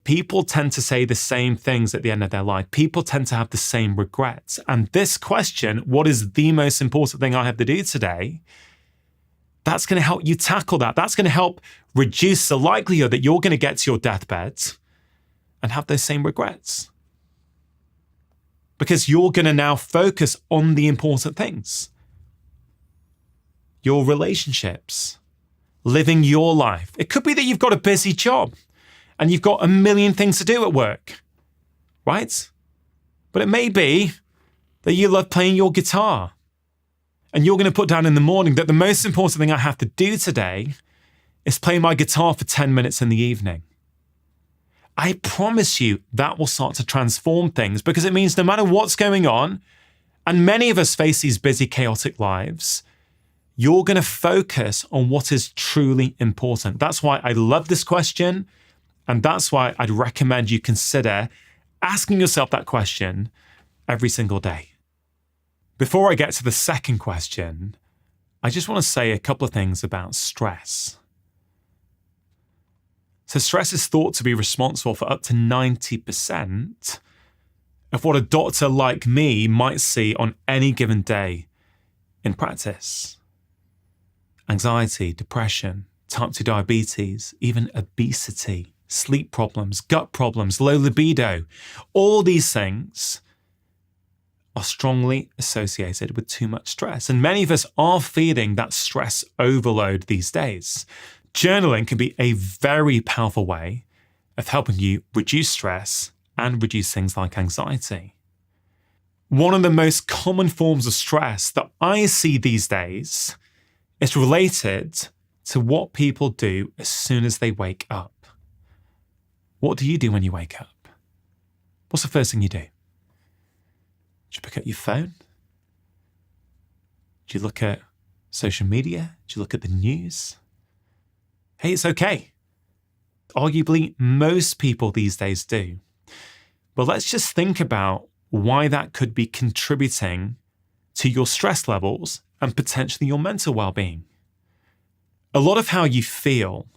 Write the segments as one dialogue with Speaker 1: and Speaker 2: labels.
Speaker 1: people tend to say the same things at the end of their life. People tend to have the same regrets. And this question, what is the most important thing I have to do today? That's going to help you tackle that. That's going to help reduce the likelihood that you're going to get to your deathbed and have those same regrets. Because you're going to now focus on the important things. Your relationships, living your life. It could be that you've got a busy job and you've got a million things to do at work, right? But it may be that you love playing your guitar and you're going to put down in the morning that the most important thing I have to do today is play my guitar for 10 minutes in the evening. I promise you that will start to transform things, because it means no matter what's going on, and many of us face these busy, chaotic lives, you're going to focus on what is truly important. That's why I love this question. And that's why I'd recommend you consider asking yourself that question every single day. Before I get to the second question, I just want to say a couple of things about stress. So stress is thought to be responsible for up to 90% of what a doctor like me might see on any given day in practice. Anxiety, depression, type 2 diabetes, even obesity, sleep problems, gut problems, low libido, all these things are strongly associated with too much stress. And many of us are feeling that stress overload these days. Journaling can be a very powerful way of helping you reduce stress and reduce things like anxiety. One of the most common forms of stress that I see these days is related to what people do as soon as they wake up. What do you do when you wake up? What's the first thing you do? Do you pick up your phone? Do you look at social media? Do you look at the news? Hey, it's okay. Arguably, most people these days do. But let's just think about why that could be contributing to your stress levels and potentially your mental well-being. A lot of how you feel,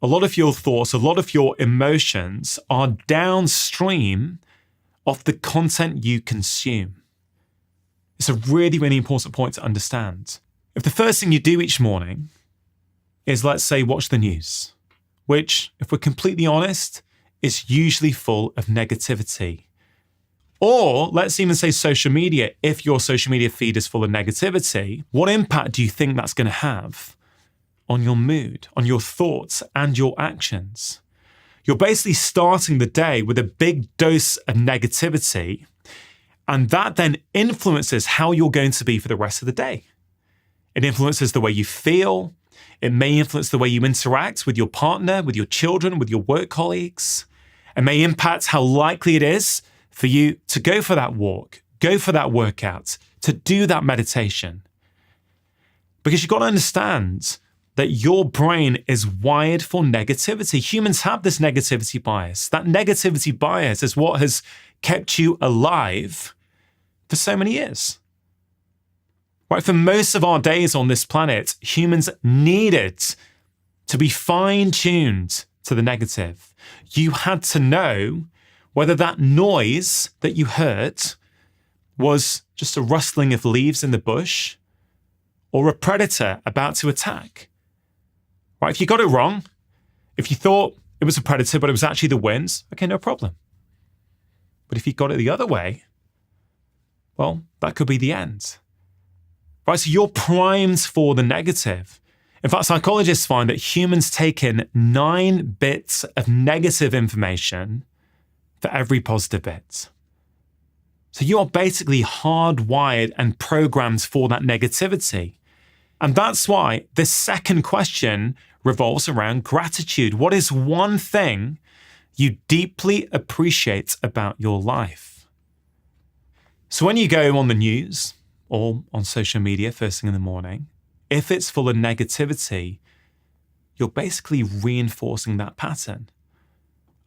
Speaker 1: a lot of your thoughts, a lot of your emotions are downstream of the content you consume. It's a really, really important point to understand. If the first thing you do each morning is, let's say, watch the news, which, if we're completely honest, is usually full of negativity. Or let's even say social media. If your social media feed is full of negativity, what impact do you think that's going to have on your mood, on your thoughts and your actions? You're basically starting the day with a big dose of negativity, and that then influences how you're going to be for the rest of the day. It influences the way you feel. It may influence the way you interact with your partner, with your children, with your work colleagues. It may impact how likely it is for you to go for that walk, go for that workout, to do that meditation. Because you've got to understand that your brain is wired for negativity. Humans have this negativity bias. That negativity bias is what has kept you alive for so many years. Right? For most of our days on this planet, humans needed to be fine-tuned to the negative. You had to know whether that noise that you heard was just a rustling of leaves in the bush or a predator about to attack. Right? If you got it wrong, if you thought it was a predator but it was actually the winds, okay, no problem. But if you got it the other way, well, that could be the end. Right? So you're primed for the negative. In fact, psychologists find that humans take in 9 bits of negative information for every positive bit. So you are basically hardwired and programmed for that negativity. And that's why this second question revolves around gratitude. What is one thing you deeply appreciate about your life? So when you go on the news or on social media first thing in the morning, if it's full of negativity, you're basically reinforcing that pattern.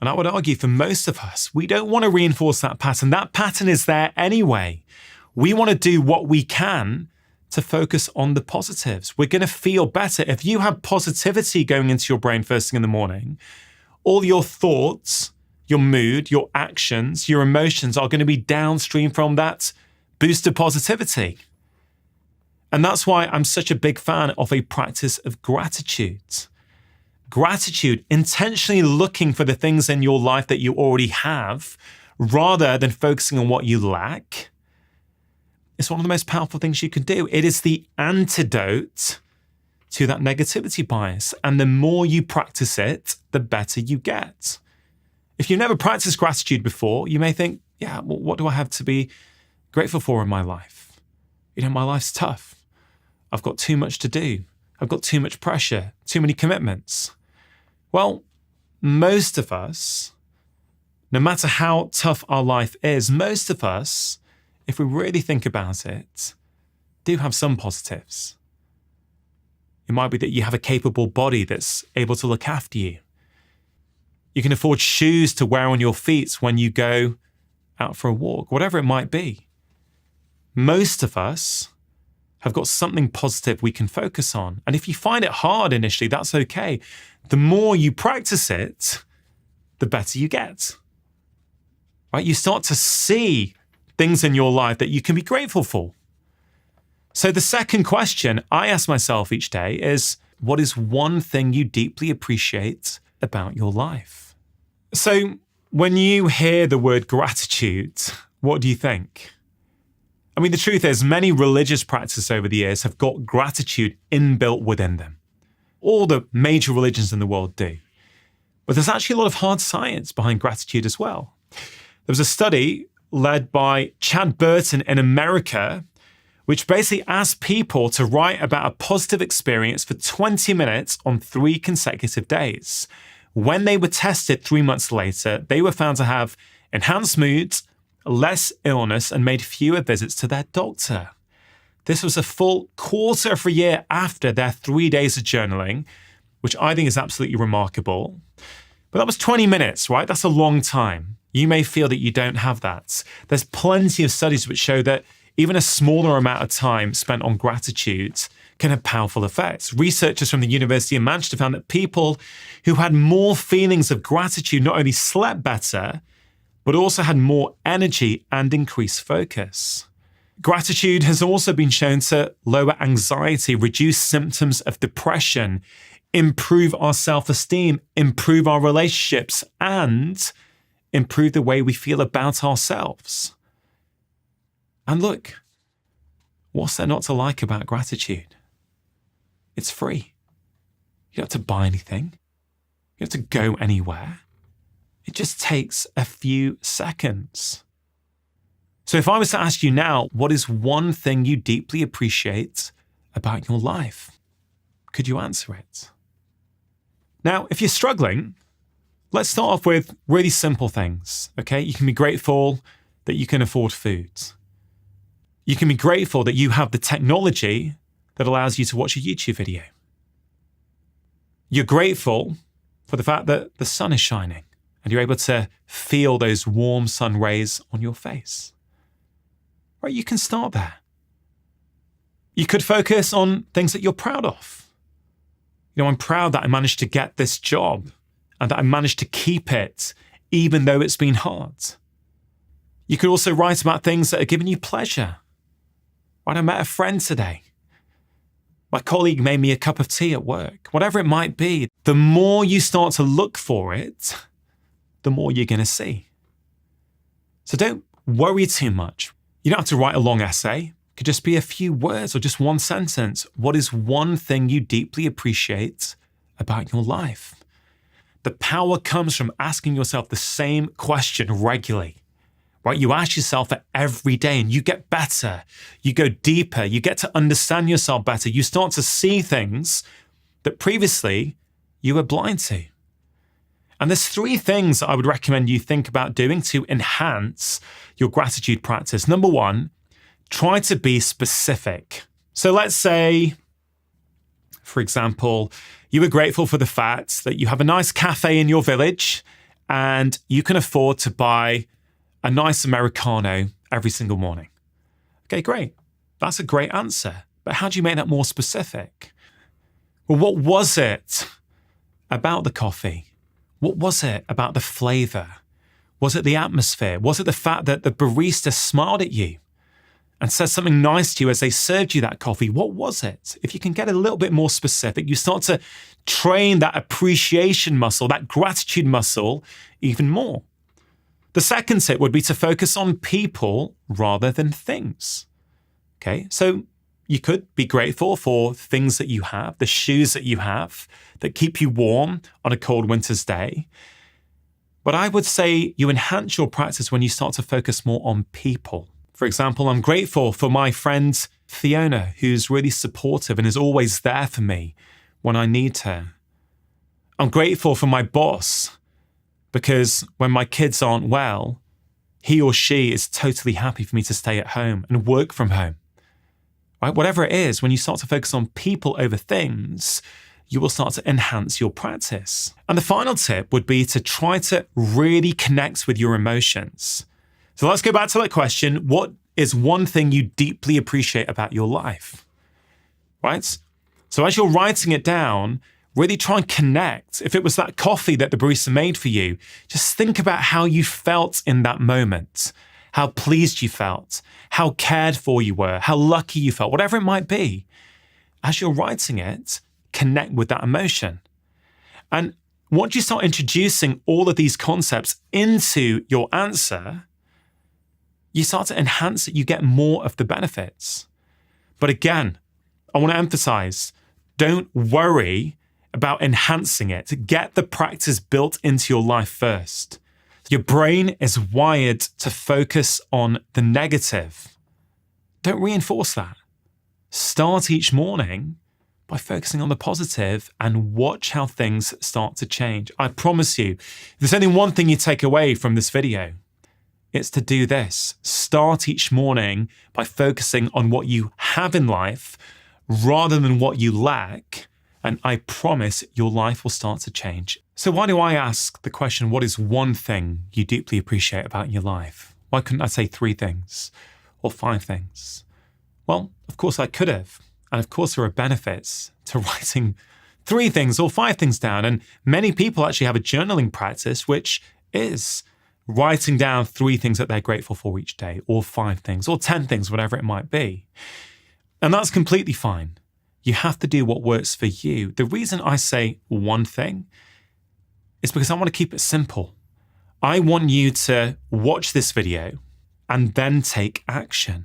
Speaker 1: And I would argue for most of us, we don't want to reinforce that pattern. That pattern is there anyway. We want to do what we can to focus on the positives. We're going to feel better. If you have positivity going into your brain first thing in the morning, all your thoughts your mood, your actions, your emotions are going to be downstream from that boost of positivity. And that's why I'm such a big fan of a practice of gratitude. Gratitude, intentionally looking for the things in your life that you already have, rather than focusing on what you lack, is one of the most powerful things you can do. It is the antidote to that negativity bias. And the more you practice it, the better you get. If you've never practiced gratitude before, you may think, yeah, well, what do I have to be grateful for in my life? My life's tough. I've got too much to do. I've got too much pressure, too many commitments. Well, most of us, no matter how tough our life is, most of us, if we really think about it, do have some positives. It might be that you have a capable body that's able to look after you. You can afford shoes to wear on your feet when you go out for a walk, whatever it might be. Most of us have got something positive we can focus on. And if you find it hard initially, that's okay. The more you practice it, the better you get. Right? You start to see things in your life that you can be grateful for. So the second question I ask myself each day is, what is one thing you deeply appreciate about your life? So when you hear the word gratitude, what do you think? I mean, the truth is, many religious practices over the years have got gratitude inbuilt within them. All the major religions in the world do. But there's actually a lot of hard science behind gratitude as well. There was a study led by Chad Burton in America, which basically asked people to write about a positive experience for 20 minutes on 3 consecutive days. When they were tested 3 months later, they were found to have enhanced moods, less illness, and made fewer visits to their doctor. This was a full quarter of a year after their 3 days of journaling, which I think is absolutely remarkable. But that was 20 minutes, right? That's a long time. You may feel that you don't have that. There's plenty of studies which show that even a smaller amount of time spent on gratitude can have powerful effects. Researchers from the University of Manchester found that people who had more feelings of gratitude not only slept better, but also had more energy and increased focus. Gratitude has also been shown to lower anxiety, reduce symptoms of depression, improve our self-esteem, improve our relationships, and improve the way we feel about ourselves. And look, what's there not to like about gratitude? It's free. You don't have to buy anything. You don't have to go anywhere. It just takes a few seconds. So if I was to ask you now, what is one thing you deeply appreciate about your life? Could you answer it? Now, if you're struggling, let's start off with really simple things, okay? You can be grateful that you can afford food. You can be grateful that you have the technology that allows you to watch a YouTube video. You're grateful for the fact that the sun is shining and you're able to feel those warm sun rays on your face. Right, you can start there. You could focus on things that you're proud of. I'm proud that I managed to get this job and that I managed to keep it even though it's been hard. You could also write about things that are giving you pleasure. Right, I met a friend today. My colleague made me a cup of tea at work. Whatever it might be, the more you start to look for it, the more you're going to see. So don't worry too much. You don't have to write a long essay. It could just be a few words or just one sentence. What is one thing you deeply appreciate about your life? The power comes from asking yourself the same question regularly. Right? You ask yourself it every day and you get better. You go deeper. You get to understand yourself better. You start to see things that previously you were blind to. And there's 3 things that I would recommend you think about doing to enhance your gratitude practice. Number 1, try to be specific. So let's say, for example, you were grateful for the fact that you have a nice cafe in your village and you can afford to buy a nice Americano every single morning. Okay, great. That's a great answer. But how do you make that more specific? Well, what was it about the coffee? What was it about the flavor? Was it the atmosphere? Was it the fact that the barista smiled at you and said something nice to you as they served you that coffee? What was it? If you can get a little bit more specific, you start to train that appreciation muscle, that gratitude muscle even more. The second tip would be to focus on people rather than things. Okay, so you could be grateful for things that you have, the shoes that you have that keep you warm on a cold winter's day. But I would say you enhance your practice when you start to focus more on people. For example, I'm grateful for my friend Fiona, who's really supportive and is always there for me when I need her. I'm grateful for my boss because when my kids aren't well, he or she is totally happy for me to stay at home and work from home. Right? Whatever it is, when you start to focus on people over things, you will start to enhance your practice. And the final tip would be to try to really connect with your emotions. So let's go back to that question. What is one thing you deeply appreciate about your life? Right? So as you're writing it down, really try and connect. If it was that coffee that the barista made for you, just think about how you felt in that moment, how pleased you felt, how cared for you were, how lucky you felt, whatever it might be. As you're writing it, connect with that emotion. And once you start introducing all of these concepts into your answer, you start to enhance it, you get more of the benefits. But again, I want to emphasize, don't worry about enhancing it. Get the practice built into your life first. Your brain is wired to focus on the negative. Don't reinforce that. Start each morning by focusing on the positive and watch how things start to change. I promise you, if there's only one thing you take away from this video, it's to do this. Start each morning by focusing on what you have in life rather than what you lack, and I promise your life will start to change. So why do I ask the question, what is one thing you deeply appreciate about your life? Why couldn't I say 3 things or 5 things? Well, of course I could have. And of course, there are benefits to writing 3 things or 5 things down. And many people actually have a journaling practice, which is writing down 3 things that they're grateful for each day, or 5 things, or 10 things, whatever it might be. And that's completely fine. You have to do what works for you. The reason I say one thing is because I want to keep it simple. I want you to watch this video and then take action.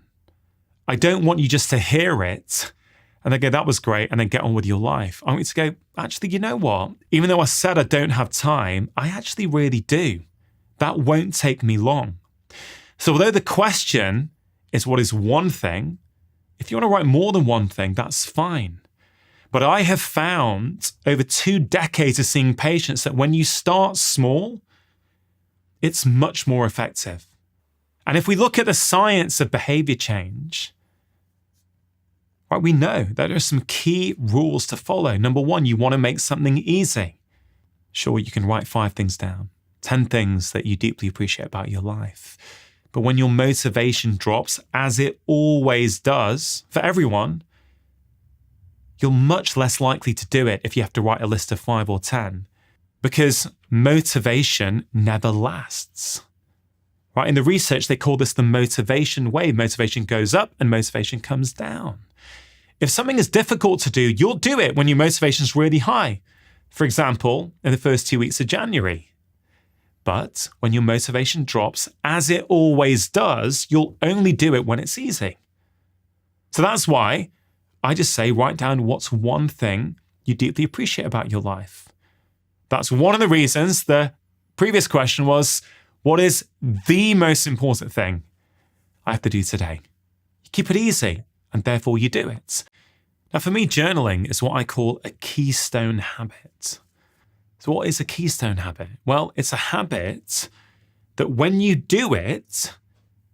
Speaker 1: I don't want you just to hear it and then go, that was great, and then get on with your life. I want you to go, actually, you know what? Even though I said I don't have time, I actually really do. That won't take me long. So although the question is what is one thing, if you want to write more than one thing, that's fine. But I have found over 2 decades of seeing patients that when you start small, it's much more effective. And if we look at the science of behavior change, right, we know that there are some key rules to follow. Number 1, you want to make something easy. Sure, you can write 5 things down, 10 things that you deeply appreciate about your life. But when your motivation drops, as it always does for everyone, you're much less likely to do it if you have to write a list of 5 or 10, because motivation never lasts. Right? In the research, they call this the motivation wave. Motivation goes up and motivation comes down. If something is difficult to do, you'll do it when your motivation is really high. For example, in the first 2 weeks of January. But when your motivation drops, as it always does, you'll only do it when it's easy. So that's why I just say write down what's one thing you deeply appreciate about your life. That's one of the reasons the previous question was, what is the most important thing I have to do today? You keep it easy, and therefore you do it. Now, for me, journaling is what I call a keystone habit. So what is a keystone habit? Well, it's a habit that when you do it,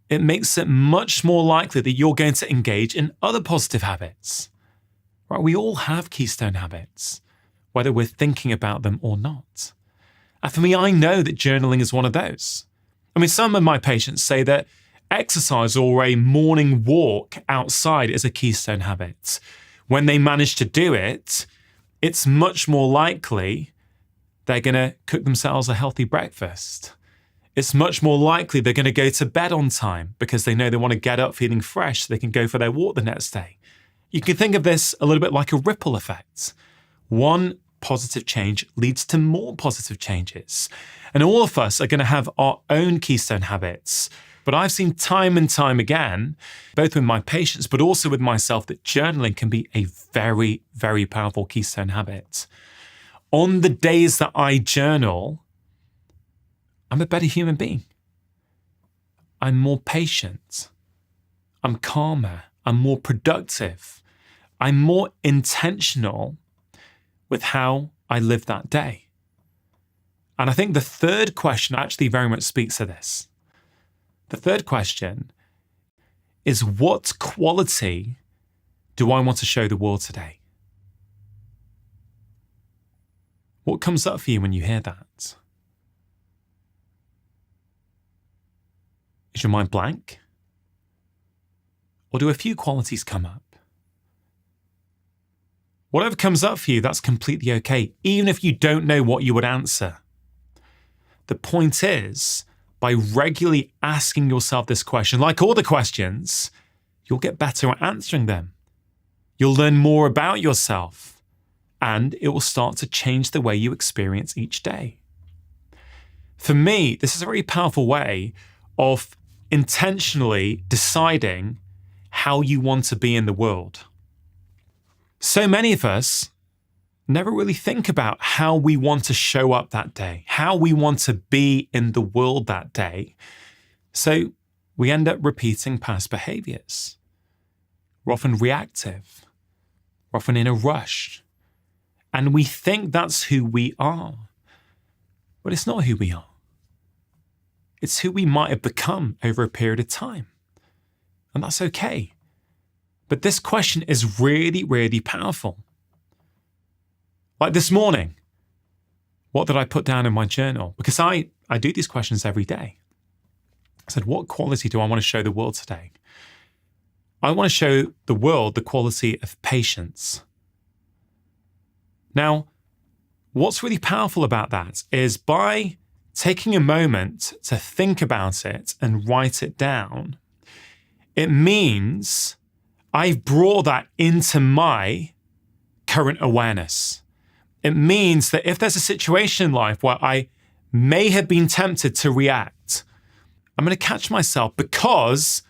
Speaker 1: it makes it much more likely that you're going to engage in other positive habits. Right? We all have keystone habits, whether we're thinking about them or not. And for me, I know that journaling is one of those. I mean, some of my patients say that exercise or a morning walk outside is a keystone habit. When they manage to do it, it's much more likely they're going to cook themselves a healthy breakfast. It's much more likely they're going to go to bed on time because they know they want to get up feeling fresh so they can go for their walk the next day. You can think of this a little bit like a ripple effect. One positive change leads to more positive changes. And all of us are going to have our own keystone habits. But I've seen time and time again, both with my patients, but also with myself, that journaling can be a very, very powerful keystone habit. On the days that I journal, I'm a better human being. I'm more patient. I'm calmer. I'm more productive. I'm more intentional with how I live that day. And I think the third question actually very much speaks to this. The third question is, what quality do I want to show the world today? What comes up for you when you hear that? Is your mind blank? Or do a few qualities come up? Whatever comes up for you, that's completely okay, even if you don't know what you would answer. The point is, by regularly asking yourself this question, like all the questions, you'll get better at answering them. You'll learn more about yourself, and it will start to change the way you experience each day. For me, this is a very powerful way of intentionally deciding how you want to be in the world. So many of us never really think about how we want to show up that day, how we want to be in the world that day. So we end up repeating past behaviors. We're often reactive. We're often in a rush. And we think that's who we are. But it's not who we are. It's who we might have become over a period of time. And that's okay. But this question is really, really powerful. Like this morning, what did I put down in my journal? Because I do these questions every day. I said, what quality do I want to show the world today? I want to show the world the quality of patience. Now, what's really powerful about that is by taking a moment to think about it and write it down, it means I've brought that into my current awareness. It means that if there's a situation in life where I may have been tempted to react, I'm going to catch myself because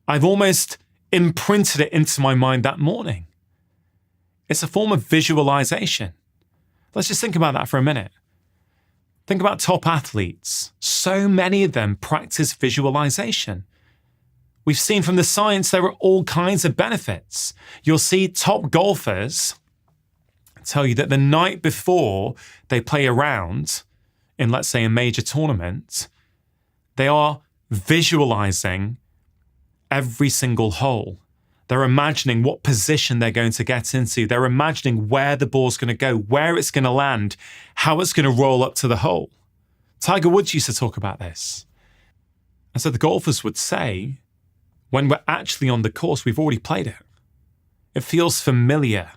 Speaker 1: I've almost imprinted it into my mind that morning. It's a form of visualization. Let's just think about that for a minute. Think about top athletes. So many of them practice visualization. We've seen from the science there are all kinds of benefits. You'll see top golfers tell you that the night before they play a round in, let's say, a major tournament, they are visualizing every single hole. They're imagining what position they're going to get into. They're imagining where the ball's going to go, where it's going to land, how it's going to roll up to the hole. Tiger Woods used to talk about this. And so the golfers would say, when we're actually on the course, we've already played it. It feels familiar.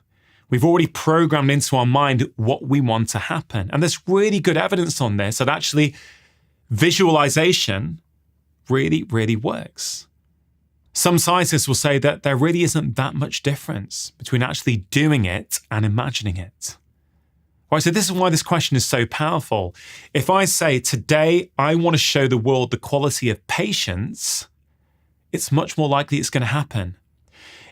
Speaker 1: We've already programmed into our mind what we want to happen. And there's really good evidence on this that actually visualization really, really works. Some scientists will say that there really isn't that much difference between actually doing it and imagining it. Right, so this is why this question is so powerful. If I say, today I want to show the world the quality of patience, it's much more likely it's going to happen.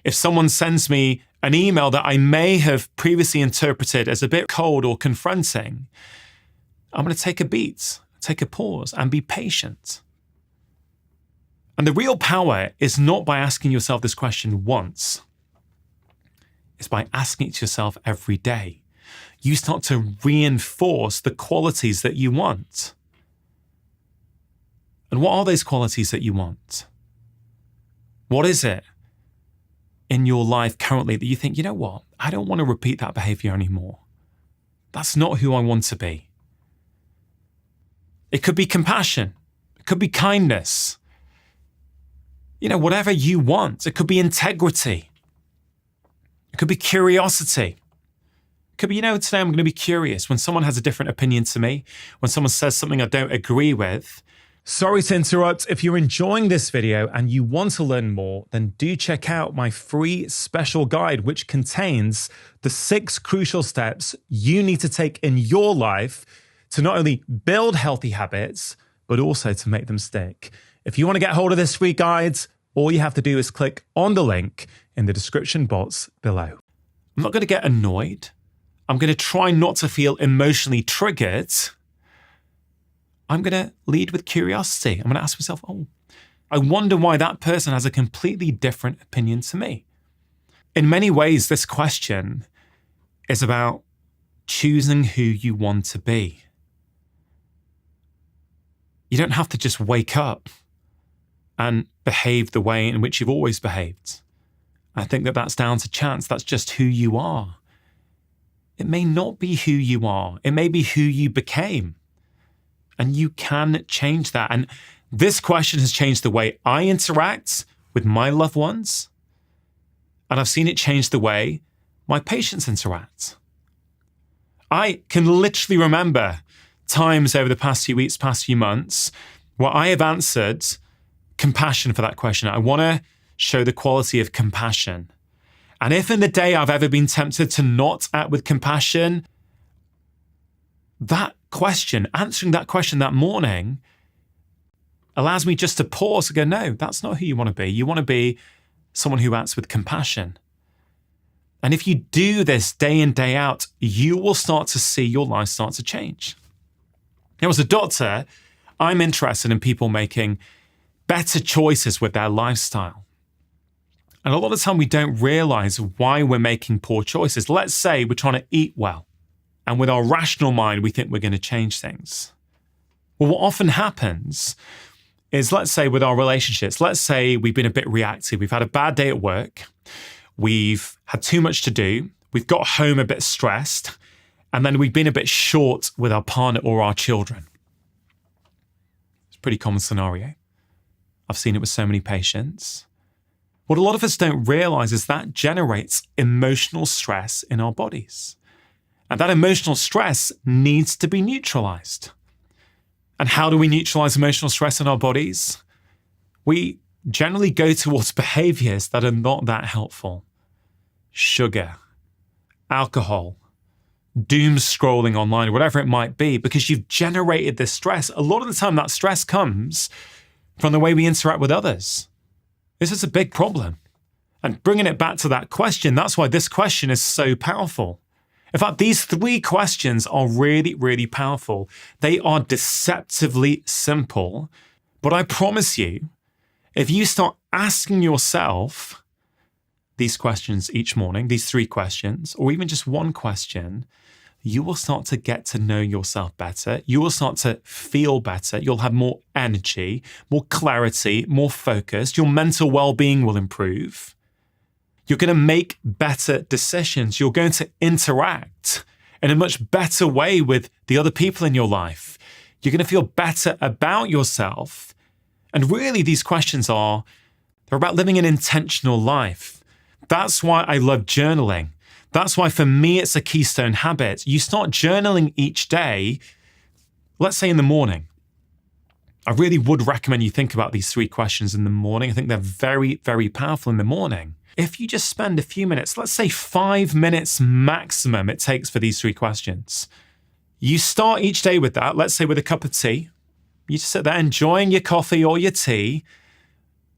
Speaker 1: If someone sends me an email that I may have previously interpreted as a bit cold or confronting, I'm going to take a beat, take a pause, and be patient. And the real power is not by asking yourself this question once. It's by asking it to yourself every day. You start to reinforce the qualities that you want. And what are those qualities that you want? What is it in your life currently that you think, you know what, I don't want to repeat that behavior anymore. That's not who I want to be. It could be compassion. It could be kindness. Whatever you want. It could be integrity. It could be curiosity. It could be, today I'm going to be curious. When someone has a different opinion to me, when someone says something I don't agree with, Sorry to interrupt. If you're enjoying this video and you want to learn more, then do check out my free special guide, which contains the 6 crucial steps you need to take in your life to not only build healthy habits, but also to make them stick. If you want to get hold of this free guide, all you have to do is click on the link in the description box below. I'm not going to get annoyed. I'm going to try not to feel emotionally triggered. I'm going to lead with curiosity. I'm going to ask myself, I wonder why that person has a completely different opinion to me. In many ways, this question is about choosing who you want to be. You don't have to just wake up and behave the way in which you've always behaved. I think that that's down to chance. That's just who you are. It may not be who you are. It may be who you became. And you can change that. And this question has changed the way I interact with my loved ones. And I've seen it change the way my patients interact. I can literally remember times over the past few weeks, past few months, where I have answered compassion for that question. I want to show the quality of compassion. And if in the day I've ever been tempted to not act with compassion, that question, answering that question that morning, allows me just to pause and go, no, that's not who you want to be. You want to be someone who acts with compassion. And if you do this day in, day out, you will start to see your life start to change. Now, as a doctor, I'm interested in people making better choices with their lifestyle. And a lot of the time we don't realize why we're making poor choices. Let's say we're trying to eat well. And with our rational mind, we think we're going to change things. Well, what often happens is, let's say with our relationships, let's say we've been a bit reactive. We've had a bad day at work. We've had too much to do. We've got home a bit stressed. And then we've been a bit short with our partner or our children. It's a pretty common scenario. I've seen it with so many patients. What a lot of us don't realize is that generates emotional stress in our bodies. And that emotional stress needs to be neutralized. And how do we neutralize emotional stress in our bodies? We generally go towards behaviors that are not that helpful. Sugar, alcohol, doom scrolling online, whatever it might be, because you've generated this stress. A lot of the time that stress comes from the way we interact with others. This is a big problem. And bringing it back to that question, that's why this question is so powerful. In fact, these 3 questions are really, really powerful. They are deceptively simple. But I promise you, if you start asking yourself these questions each morning, these 3 questions, or even just one question, you will start to get to know yourself better. You will start to feel better. You'll have more energy, more clarity, more focus. Your mental well-being will improve. You're going to make better decisions. You're going to interact in a much better way with the other people in your life. You're going to feel better about yourself. And really, these questions they're about living an intentional life. That's why I love journaling. That's why for me, it's a keystone habit. You start journaling each day, let's say in the morning. I really would recommend you think about these 3 questions in the morning. I think they're very, very powerful in the morning. If you just spend a few minutes, let's say 5 minutes maximum it takes for these 3 questions. You start each day with that, let's say with a cup of tea. You just sit there enjoying your coffee or your tea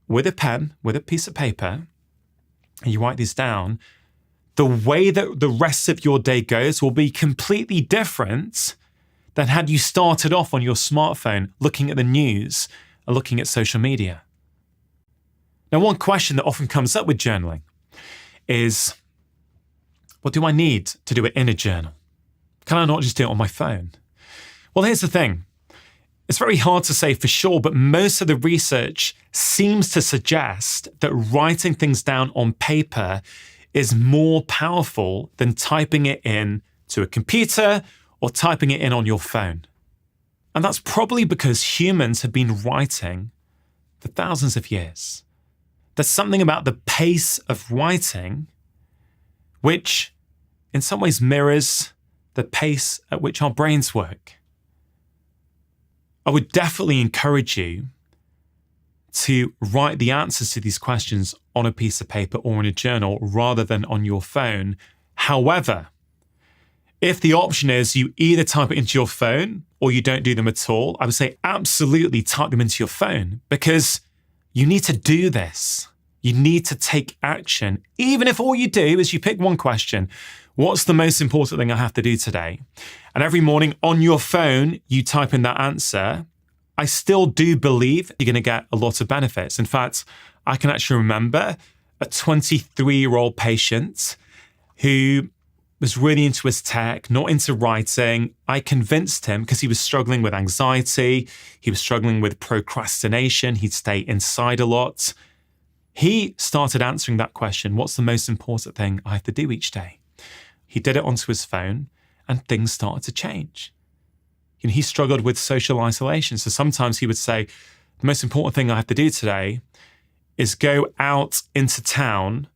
Speaker 1: with a pen, with a piece of paper, and you write these down. The way that the rest of your day goes will be completely different than had you started off on your smartphone looking at the news and looking at social media. Now, one question that often comes up with journaling is, what do I need to do it in a journal? Can I not just do it on my phone? Well, here's the thing. It's very hard to say for sure, but most of the research seems to suggest that writing things down on paper is more powerful than typing it in to a computer or typing it in on your phone. And that's probably because humans have been writing for thousands of years. There's something about the pace of writing which in some ways mirrors the pace at which our brains work. I would definitely encourage you to write the answers to these questions on a piece of paper or in a journal rather than on your phone. However, if the option is you either type it into your phone or you don't do them at all, I would say absolutely type them into your phone, because you need to do this. You need to take action. Even if all you do is you pick one question, what's the most important thing I have to do today? And every morning on your phone, you type in that answer. I still do believe you're going to get a lot of benefits. In fact, I can actually remember a 23-year-old patient who was really into his tech, not into writing. I convinced him, because he was struggling with anxiety, he was struggling with procrastination, he'd stay inside a lot. He started answering that question, what's the most important thing I have to do each day? He did it onto his phone and things started to change. He struggled with social isolation. So sometimes he would say, the most important thing I have to do today is go out into town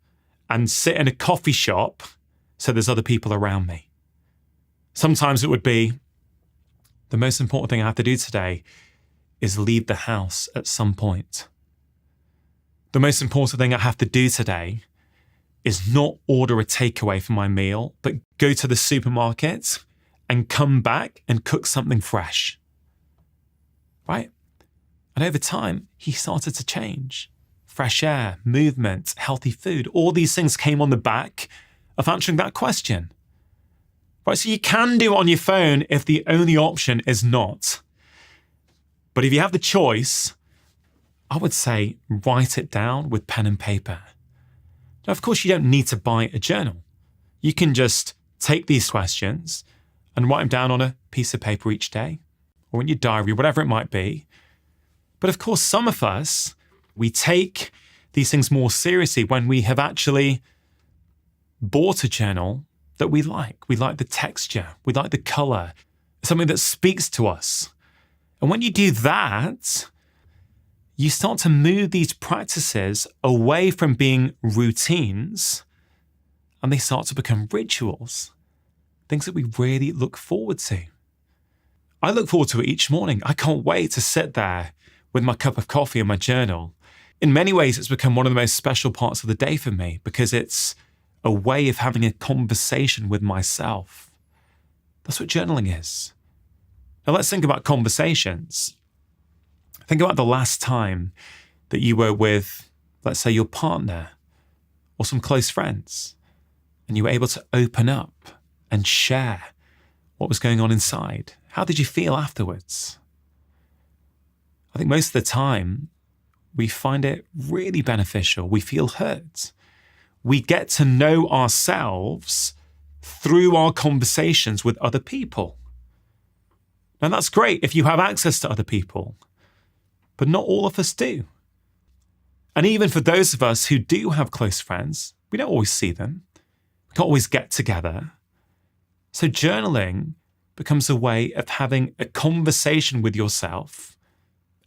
Speaker 1: and sit in a coffee shop so there's other people around me. Sometimes it would be, the most important thing I have to do today is leave the house at some point. The most important thing I have to do today is not order a takeaway for my meal, but go to the supermarket and come back and cook something fresh. Right? And over time, he started to change. Fresh air, movement, healthy food, all these things came on the back of answering that question. Right? So you can do it on your phone if the only option is not. But if you have the choice, I would say write it down with pen and paper. Now, of course, you don't need to buy a journal. You can just take these questions and write them down on a piece of paper each day or in your diary, whatever it might be. But of course, some of us, we take these things more seriously when we have actually bought a journal that we like. We like the texture, we like the color, something that speaks to us. And when you do that, you start to move these practices away from being routines and they start to become rituals, things that we really look forward to. I look forward to it each morning. I can't wait to sit there with my cup of coffee and my journal. In many ways, it's become one of the most special parts of the day for me because it's a way of having a conversation with myself. That's what journaling is. Now let's think about conversations. Think about the last time that you were with, let's say, your partner or some close friends, and you were able to open up and share what was going on inside. How did you feel afterwards? I think most of the time, we find it really beneficial. We feel hurt. We get to know ourselves through our conversations with other people. And that's great if you have access to other people, but not all of us do. And even for those of us who do have close friends, we don't always see them. We can't always get together. So journaling becomes a way of having a conversation with yourself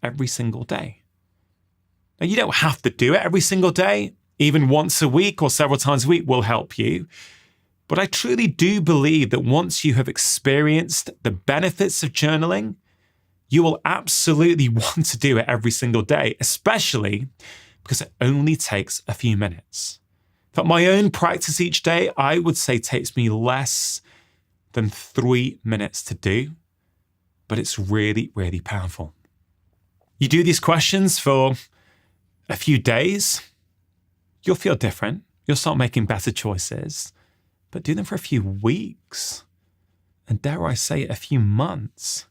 Speaker 1: every single day. Now, you don't have to do it every single day. Even once a week or several times a week will help you. But I truly do believe that once you have experienced the benefits of journaling, you will absolutely want to do it every single day, especially because it only takes a few minutes. But my own practice each day, I would say takes me less than 3 minutes to do, but it's really, really powerful. You do these questions for a few days, you'll feel different. You'll start making better choices, but do them for a few weeks, and dare I say it, a few months,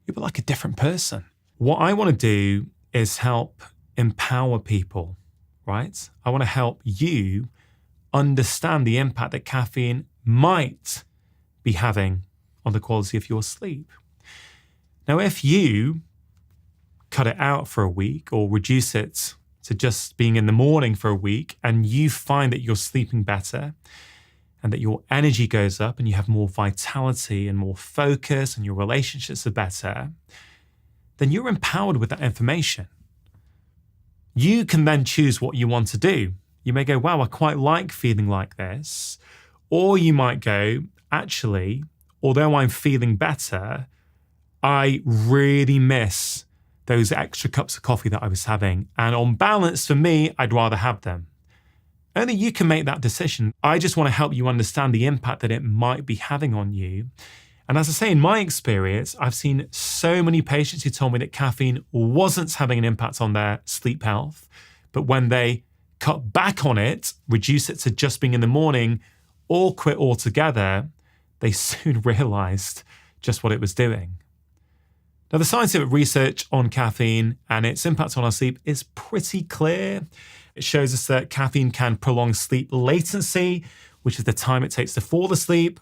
Speaker 1: you'll be like a different person. What I want to do is help empower people, right? I want to help you understand the impact that caffeine might be having on the quality of your sleep. Now, if you cut it out for a week or reduce it to just being in the morning for a week and you find that you're sleeping better and that your energy goes up and you have more vitality and more focus and your relationships are better, then you're empowered with that information. You can then choose what you want to do. You may go, wow, I quite like feeling like this. Or you might go, actually, although I'm feeling better, I really miss those extra cups of coffee that I was having. And on balance, for me, I'd rather have them. Only you can make that decision. I just want to help you understand the impact that it might be having on you. And as I say, in my experience, I've seen so many patients who told me that caffeine wasn't having an impact on their sleep health, but when they cut back on it, reduce it to just being in the morning, or quit altogether, they soon realized just what it was doing. Now, the scientific research on caffeine and its impact on our sleep is pretty clear. It shows us that caffeine can prolong sleep latency, which is the time it takes to fall asleep.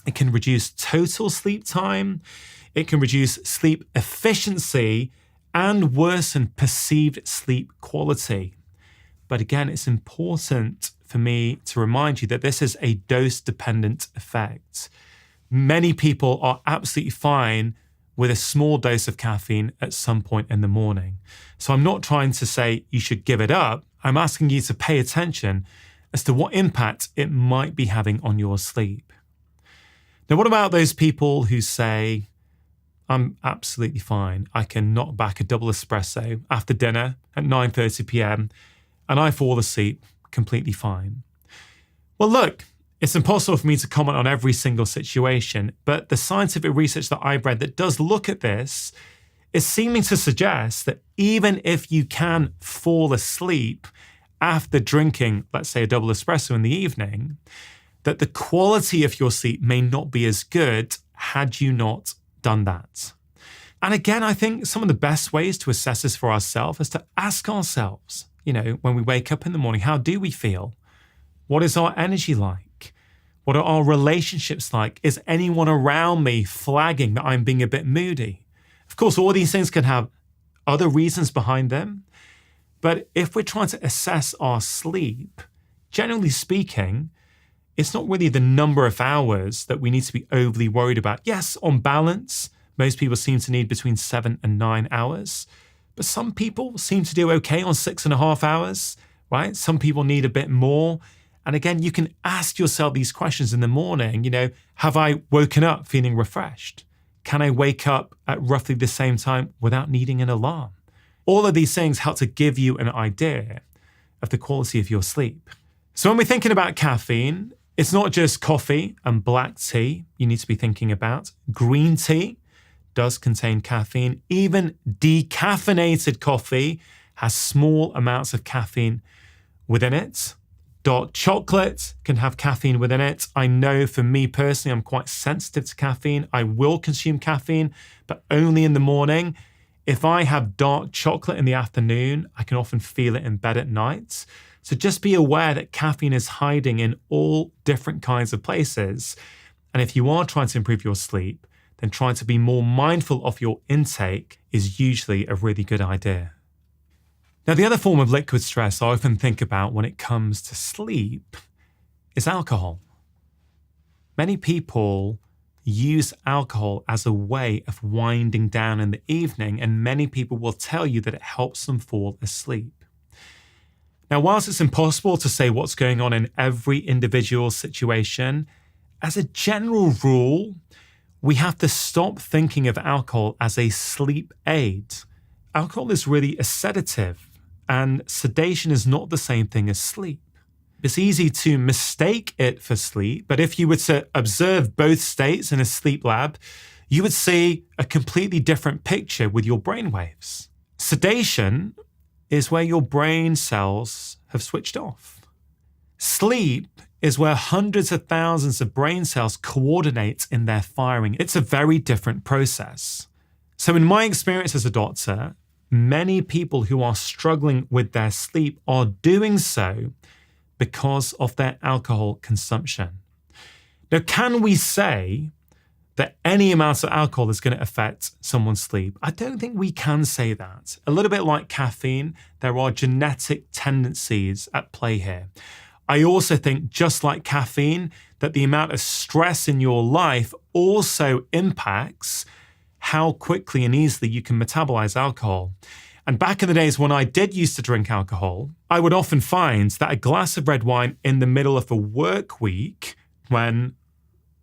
Speaker 1: It can reduce total sleep time. It can reduce sleep efficiency and worsen perceived sleep quality. But again, it's important for me to remind you that this is a dose-dependent effect. Many people are absolutely fine with a small dose of caffeine at some point in the morning. So I'm not trying to say you should give it up. I'm asking you to pay attention as to what impact it might be having on your sleep. Now, what about those people who say, I'm absolutely fine. I can knock back a double espresso after dinner at 9:30 p.m. and I fall asleep completely fine. Well, look, it's impossible for me to comment on every single situation, but the scientific research that I've read that does look at this is seeming to suggest that even if you can fall asleep after drinking, let's say, a double espresso in the evening, that the quality of your sleep may not be as good had you not done that. And again, I think some of the best ways to assess this for ourselves is to ask ourselves, when we wake up in the morning, how do we feel? What is our energy like? What are our relationships like? Is anyone around me flagging that I'm being a bit moody? Of course, all these things can have other reasons behind them. But if we're trying to assess our sleep, generally speaking, it's not really the number of hours that we need to be overly worried about. Yes, on balance, most people seem to need between 7 and 9 hours. But some people seem to do okay on 6.5 hours, right? Some people need a bit more. And again, you can ask yourself these questions in the morning, have I woken up feeling refreshed? Can I wake up at roughly the same time without needing an alarm? All of these things help to give you an idea of the quality of your sleep. So when we're thinking about caffeine, it's not just coffee and black tea you need to be thinking about. Green tea does contain caffeine. Even decaffeinated coffee has small amounts of caffeine within it. Dark chocolate can have caffeine within it. I know for me personally, I'm quite sensitive to caffeine. I will consume caffeine, but only in the morning. If I have dark chocolate in the afternoon, I can often feel it in bed at night. So just be aware that caffeine is hiding in all different kinds of places. And if you are trying to improve your sleep, then trying to be more mindful of your intake is usually a really good idea. Now, the other form of liquid stress I often think about when it comes to sleep is alcohol. Many people use alcohol as a way of winding down in the evening, and many people will tell you that it helps them fall asleep. Now, whilst it's impossible to say what's going on in every individual situation, as a general rule, we have to stop thinking of alcohol as a sleep aid. Alcohol is really a sedative. And sedation is not the same thing as sleep. It's easy to mistake it for sleep, but if you were to observe both states in a sleep lab, you would see a completely different picture with your brain waves. Sedation is where your brain cells have switched off. Sleep is where hundreds of thousands of brain cells coordinate in their firing. It's a very different process. So in my experience as a doctor, many people who are struggling with their sleep are doing so because of their alcohol consumption. Now, can we say that any amount of alcohol is going to affect someone's sleep? I don't think we can say that. A little bit like caffeine, there are genetic tendencies at play here. I also think, just like caffeine, that the amount of stress in your life also impacts how quickly and easily you can metabolize alcohol. And back in the days when I did used to drink alcohol, I would often find that a glass of red wine in the middle of a work week, when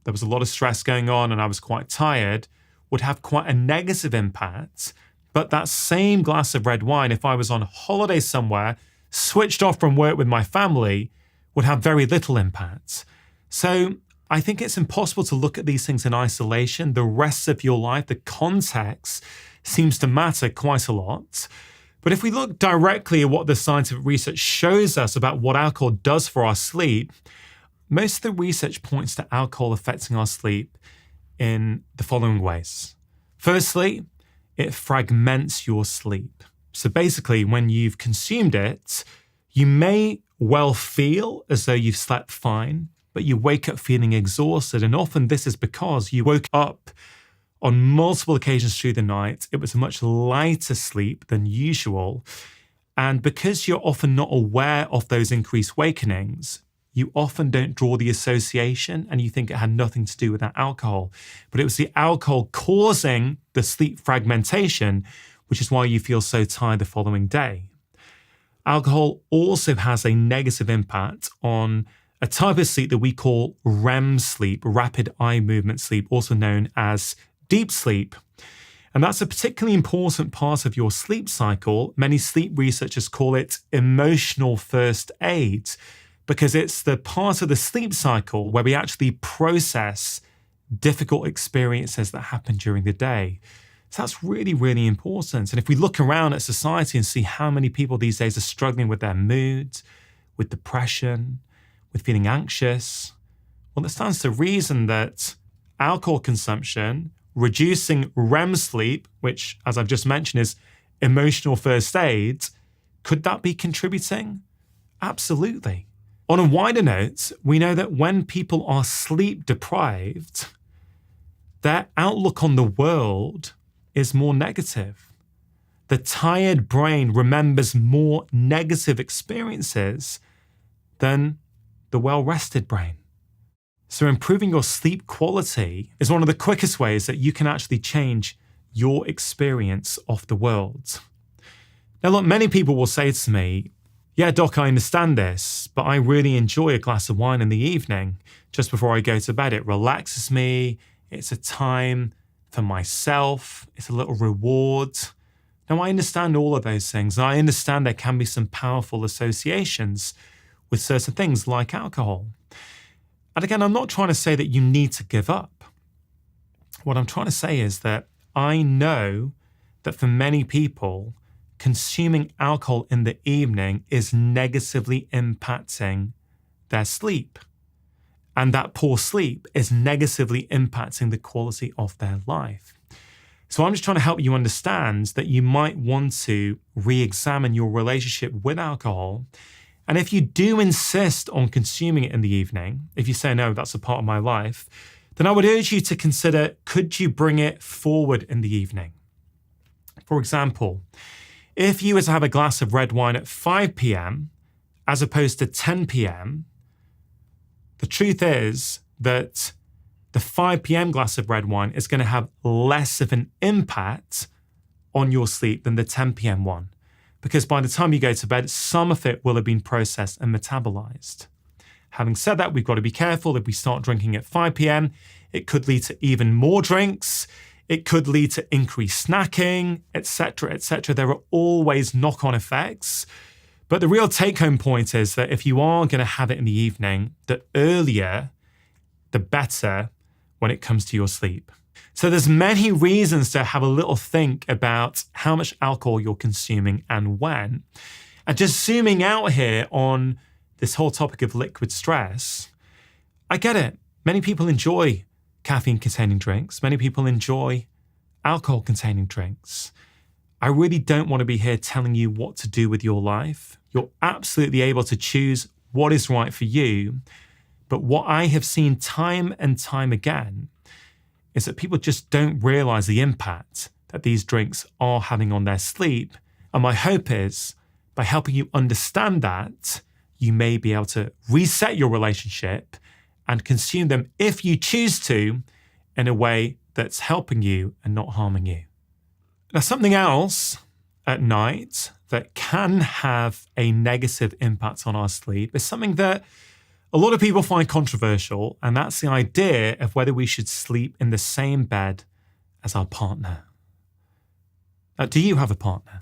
Speaker 1: there was a lot of stress going on and I was quite tired, would have quite a negative impact. But that same glass of red wine, if I was on holiday somewhere, switched off from work with my family, would have very little impact. So I think it's impossible to look at these things in isolation. The rest of your life, the context, seems to matter quite a lot. But if we look directly at what the scientific research shows us about what alcohol does for our sleep, most of the research points to alcohol affecting our sleep in the following ways. Firstly, it fragments your sleep. So basically, when you've consumed it, you may well feel as though you've slept fine, but you wake up feeling exhausted. And often this is because you woke up on multiple occasions through the night. It was a much lighter sleep than usual. And because you're often not aware of those increased wakenings, you often don't draw the association and you think it had nothing to do with that alcohol. But it was the alcohol causing the sleep fragmentation, which is why you feel so tired the following day. Alcohol also has a negative impact on a type of sleep that we call REM sleep, rapid eye movement sleep, also known as deep sleep. And that's a particularly important part of your sleep cycle. Many sleep researchers call it emotional first aid, because it's the part of the sleep cycle where we actually process difficult experiences that happen during the day. So that's really, really important. And if we look around at society and see how many people these days are struggling with their mood, with depression, with feeling anxious, well, it stands to reason that alcohol consumption, reducing REM sleep, which, as I've just mentioned, is emotional first aid, could that be contributing? Absolutely. On a wider note, we know that when people are sleep deprived, their outlook on the world is more negative. The tired brain remembers more negative experiences than the well-rested brain. So improving your sleep quality is one of the quickest ways that you can actually change your experience of the world. Now, look, many people will say to me, yeah, Doc, I understand this, but I really enjoy a glass of wine in the evening just before I go to bed. It relaxes me. It's a time for myself. It's a little reward. Now, I understand all of those things. I understand there can be some powerful associations with certain things like alcohol. And again, I'm not trying to say that you need to give up. What I'm trying to say is that I know that for many people, consuming alcohol in the evening is negatively impacting their sleep. And that poor sleep is negatively impacting the quality of their life. So I'm just trying to help you understand that you might want to re-examine your relationship with alcohol. And if you do insist on consuming it in the evening, if you say, no, that's a part of my life, then I would urge you to consider, could you bring it forward in the evening? For example, if you were to have a glass of red wine at 5 p.m. as opposed to 10 p.m., the truth is that the 5 p.m. glass of red wine is going to have less of an impact on your sleep than the 10 p.m. one, because by the time you go to bed, some of it will have been processed and metabolized. Having said that, we've got to be careful. If we start drinking at 5 p.m., it could lead to even more drinks. It could lead to increased snacking, etc., etc. There are always knock-on effects. But the real take-home point is that if you are going to have it in the evening, the earlier, the better when it comes to your sleep. So there's many reasons to have a little think about how much alcohol you're consuming and when. And just zooming out here on this whole topic of liquid stress, I get it. Many people enjoy caffeine-containing drinks. Many people enjoy alcohol-containing drinks. I really don't want to be here telling you what to do with your life. You're absolutely able to choose what is right for you. But what I have seen time and time again is that people just don't realize the impact that these drinks are having on their sleep. And my hope is, by helping you understand that, you may be able to reset your relationship and consume them, if you choose to, in a way that's helping you and not harming you. Now, something else at night that can have a negative impact on our sleep is something that a lot of people find controversial, and that's the idea of whether we should sleep in the same bed as our partner. Do you have a partner?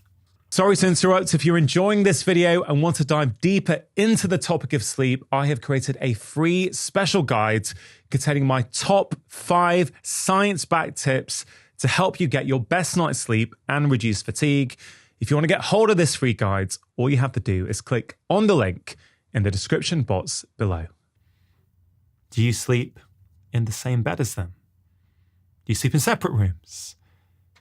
Speaker 1: Sorry to interrupt. If you're enjoying this video and want to dive deeper into the topic of sleep, I have created a free special guide containing my top 5 science-backed tips to help you get your best night's sleep and reduce fatigue. If you want to get hold of this free guide, all you have to do is click on the link in the description box below. Do you sleep in the same bed as them? Do you sleep in separate rooms?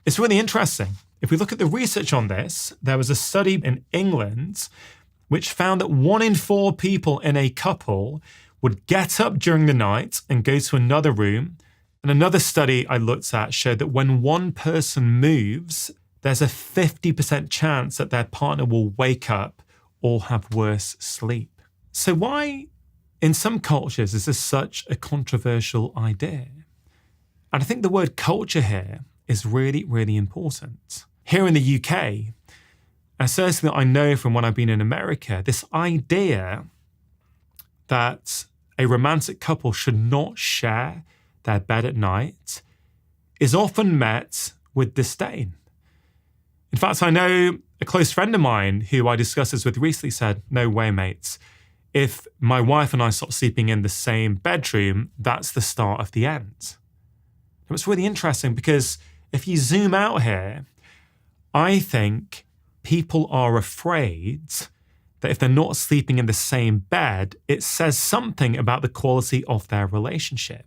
Speaker 1: It's really interesting. If we look at the research on this, there was a study in England which found that 1 in 4 people in a couple would get up during the night and go to another room. And another study I looked at showed that when one person moves, there's a 50% chance that their partner will wake up or have worse sleep. So why, in some cultures, is this such a controversial idea? And I think the word culture here is really, really important. Here in the UK, and certainly I know from when I've been in America, this idea that a romantic couple should not share their bed at night is often met with disdain. In fact, I know a close friend of mine who I discussed this with recently said, "No way, mates. If my wife and I stop sleeping in the same bedroom, that's the start of the end." And it's really interesting because if you zoom out here, I think people are afraid that if they're not sleeping in the same bed, it says something about the quality of their relationship.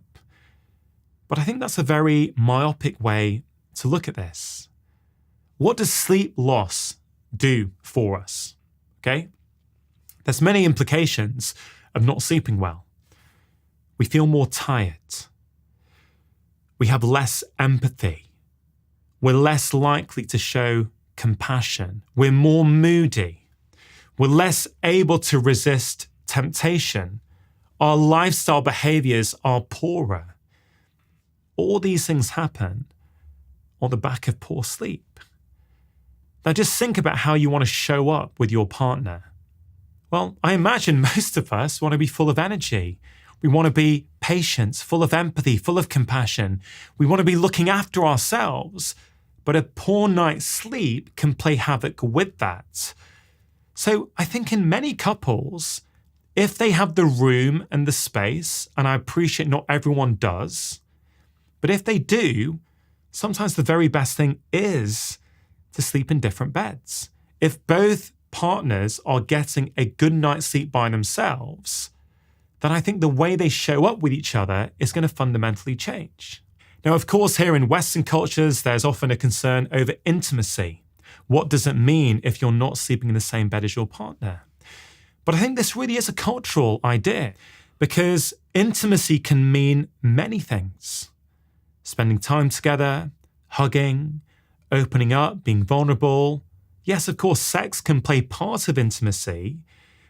Speaker 1: But I think that's a very myopic way to look at this. What does sleep loss do for us? Okay? There's many implications of not sleeping well. We feel more tired. We have less empathy. We're less likely to show compassion. We're more moody. We're less able to resist temptation. Our lifestyle behaviors are poorer. All these things happen on the back of poor sleep. Now just think about how you want to show up with your partner. Well, I imagine most of us want to be full of energy. We want to be patient, full of empathy, full of compassion. We want to be looking after ourselves. But a poor night's sleep can play havoc with that. So I think in many couples, if they have the room and the space, and I appreciate not everyone does, but if they do, sometimes the very best thing is to sleep in different beds. If both partners are getting a good night's sleep by themselves, then I think the way they show up with each other is going to fundamentally change. Now, of course, here in Western cultures, there's often a concern over intimacy. What does it mean if you're not sleeping in the same bed as your partner? But I think this really is a cultural idea because intimacy can mean many things. Spending time together, hugging, opening up, being vulnerable. Yes, of course, sex can play part of intimacy,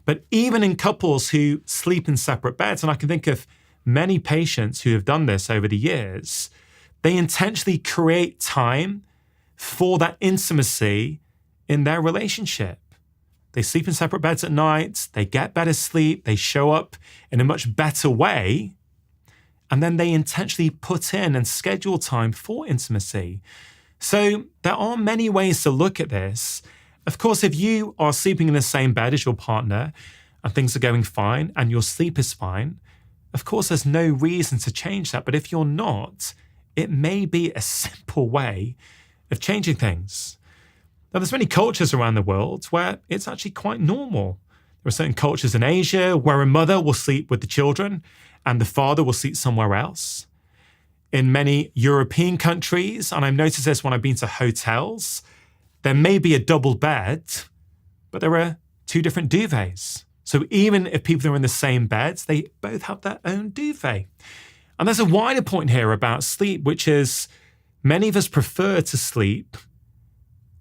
Speaker 1: but even in couples who sleep in separate beds, and I can think of many patients who have done this over the years, they intentionally create time for that intimacy in their relationship. They sleep in separate beds at night, they get better sleep, they show up in a much better way, and then they intentionally put in and schedule time for intimacy. So there are many ways to look at this. Of course, if you are sleeping in the same bed as your partner and things are going fine and your sleep is fine, of course, there's no reason to change that. But if you're not, it may be a simple way of changing things. Now, there's many cultures around the world where it's actually quite normal. There are certain cultures in Asia where a mother will sleep with the children and the father will sleep somewhere else. In many European countries, and I've noticed this when I've been to hotels, there may be a double bed, but there are 2 different duvets. So even if people are in the same beds, they both have their own duvet. And there's a wider point here about sleep, which is many of us prefer to sleep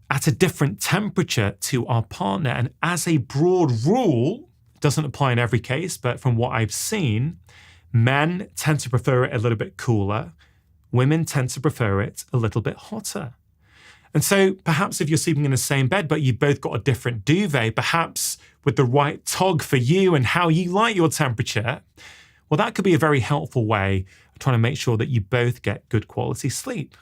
Speaker 1: at a different temperature to our partner. And as a broad rule, it doesn't apply in every case, but from what I've seen, men tend to prefer it a little bit cooler. Women tend to prefer it a little bit hotter. And so perhaps if you're sleeping in the same bed, but you've both got a different duvet, perhaps with the right tog for you and how you like your temperature, well, that could be a very helpful way of trying to make sure that you both get good quality sleep.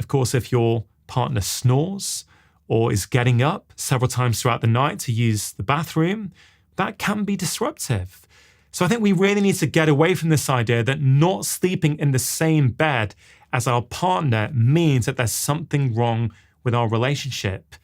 Speaker 1: Of course, if your partner snores or is getting up several times throughout the night to use the bathroom, that can be disruptive. So I think we really need to get away from this idea that not sleeping in the same bed as our partner means that there's something wrong with our relationship.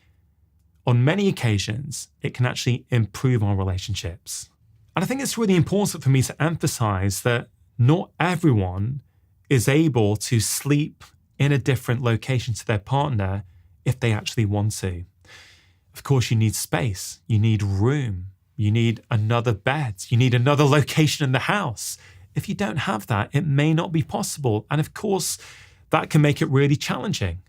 Speaker 1: On many occasions, it can actually improve our relationships. And I think it's really important for me to emphasize that not everyone is able to sleep in a different location to their partner if they actually want to. Of course, you need space, you need room, you need another bed, you need another location in the house. If you don't have that, it may not be possible. And of course, that can make it really challenging.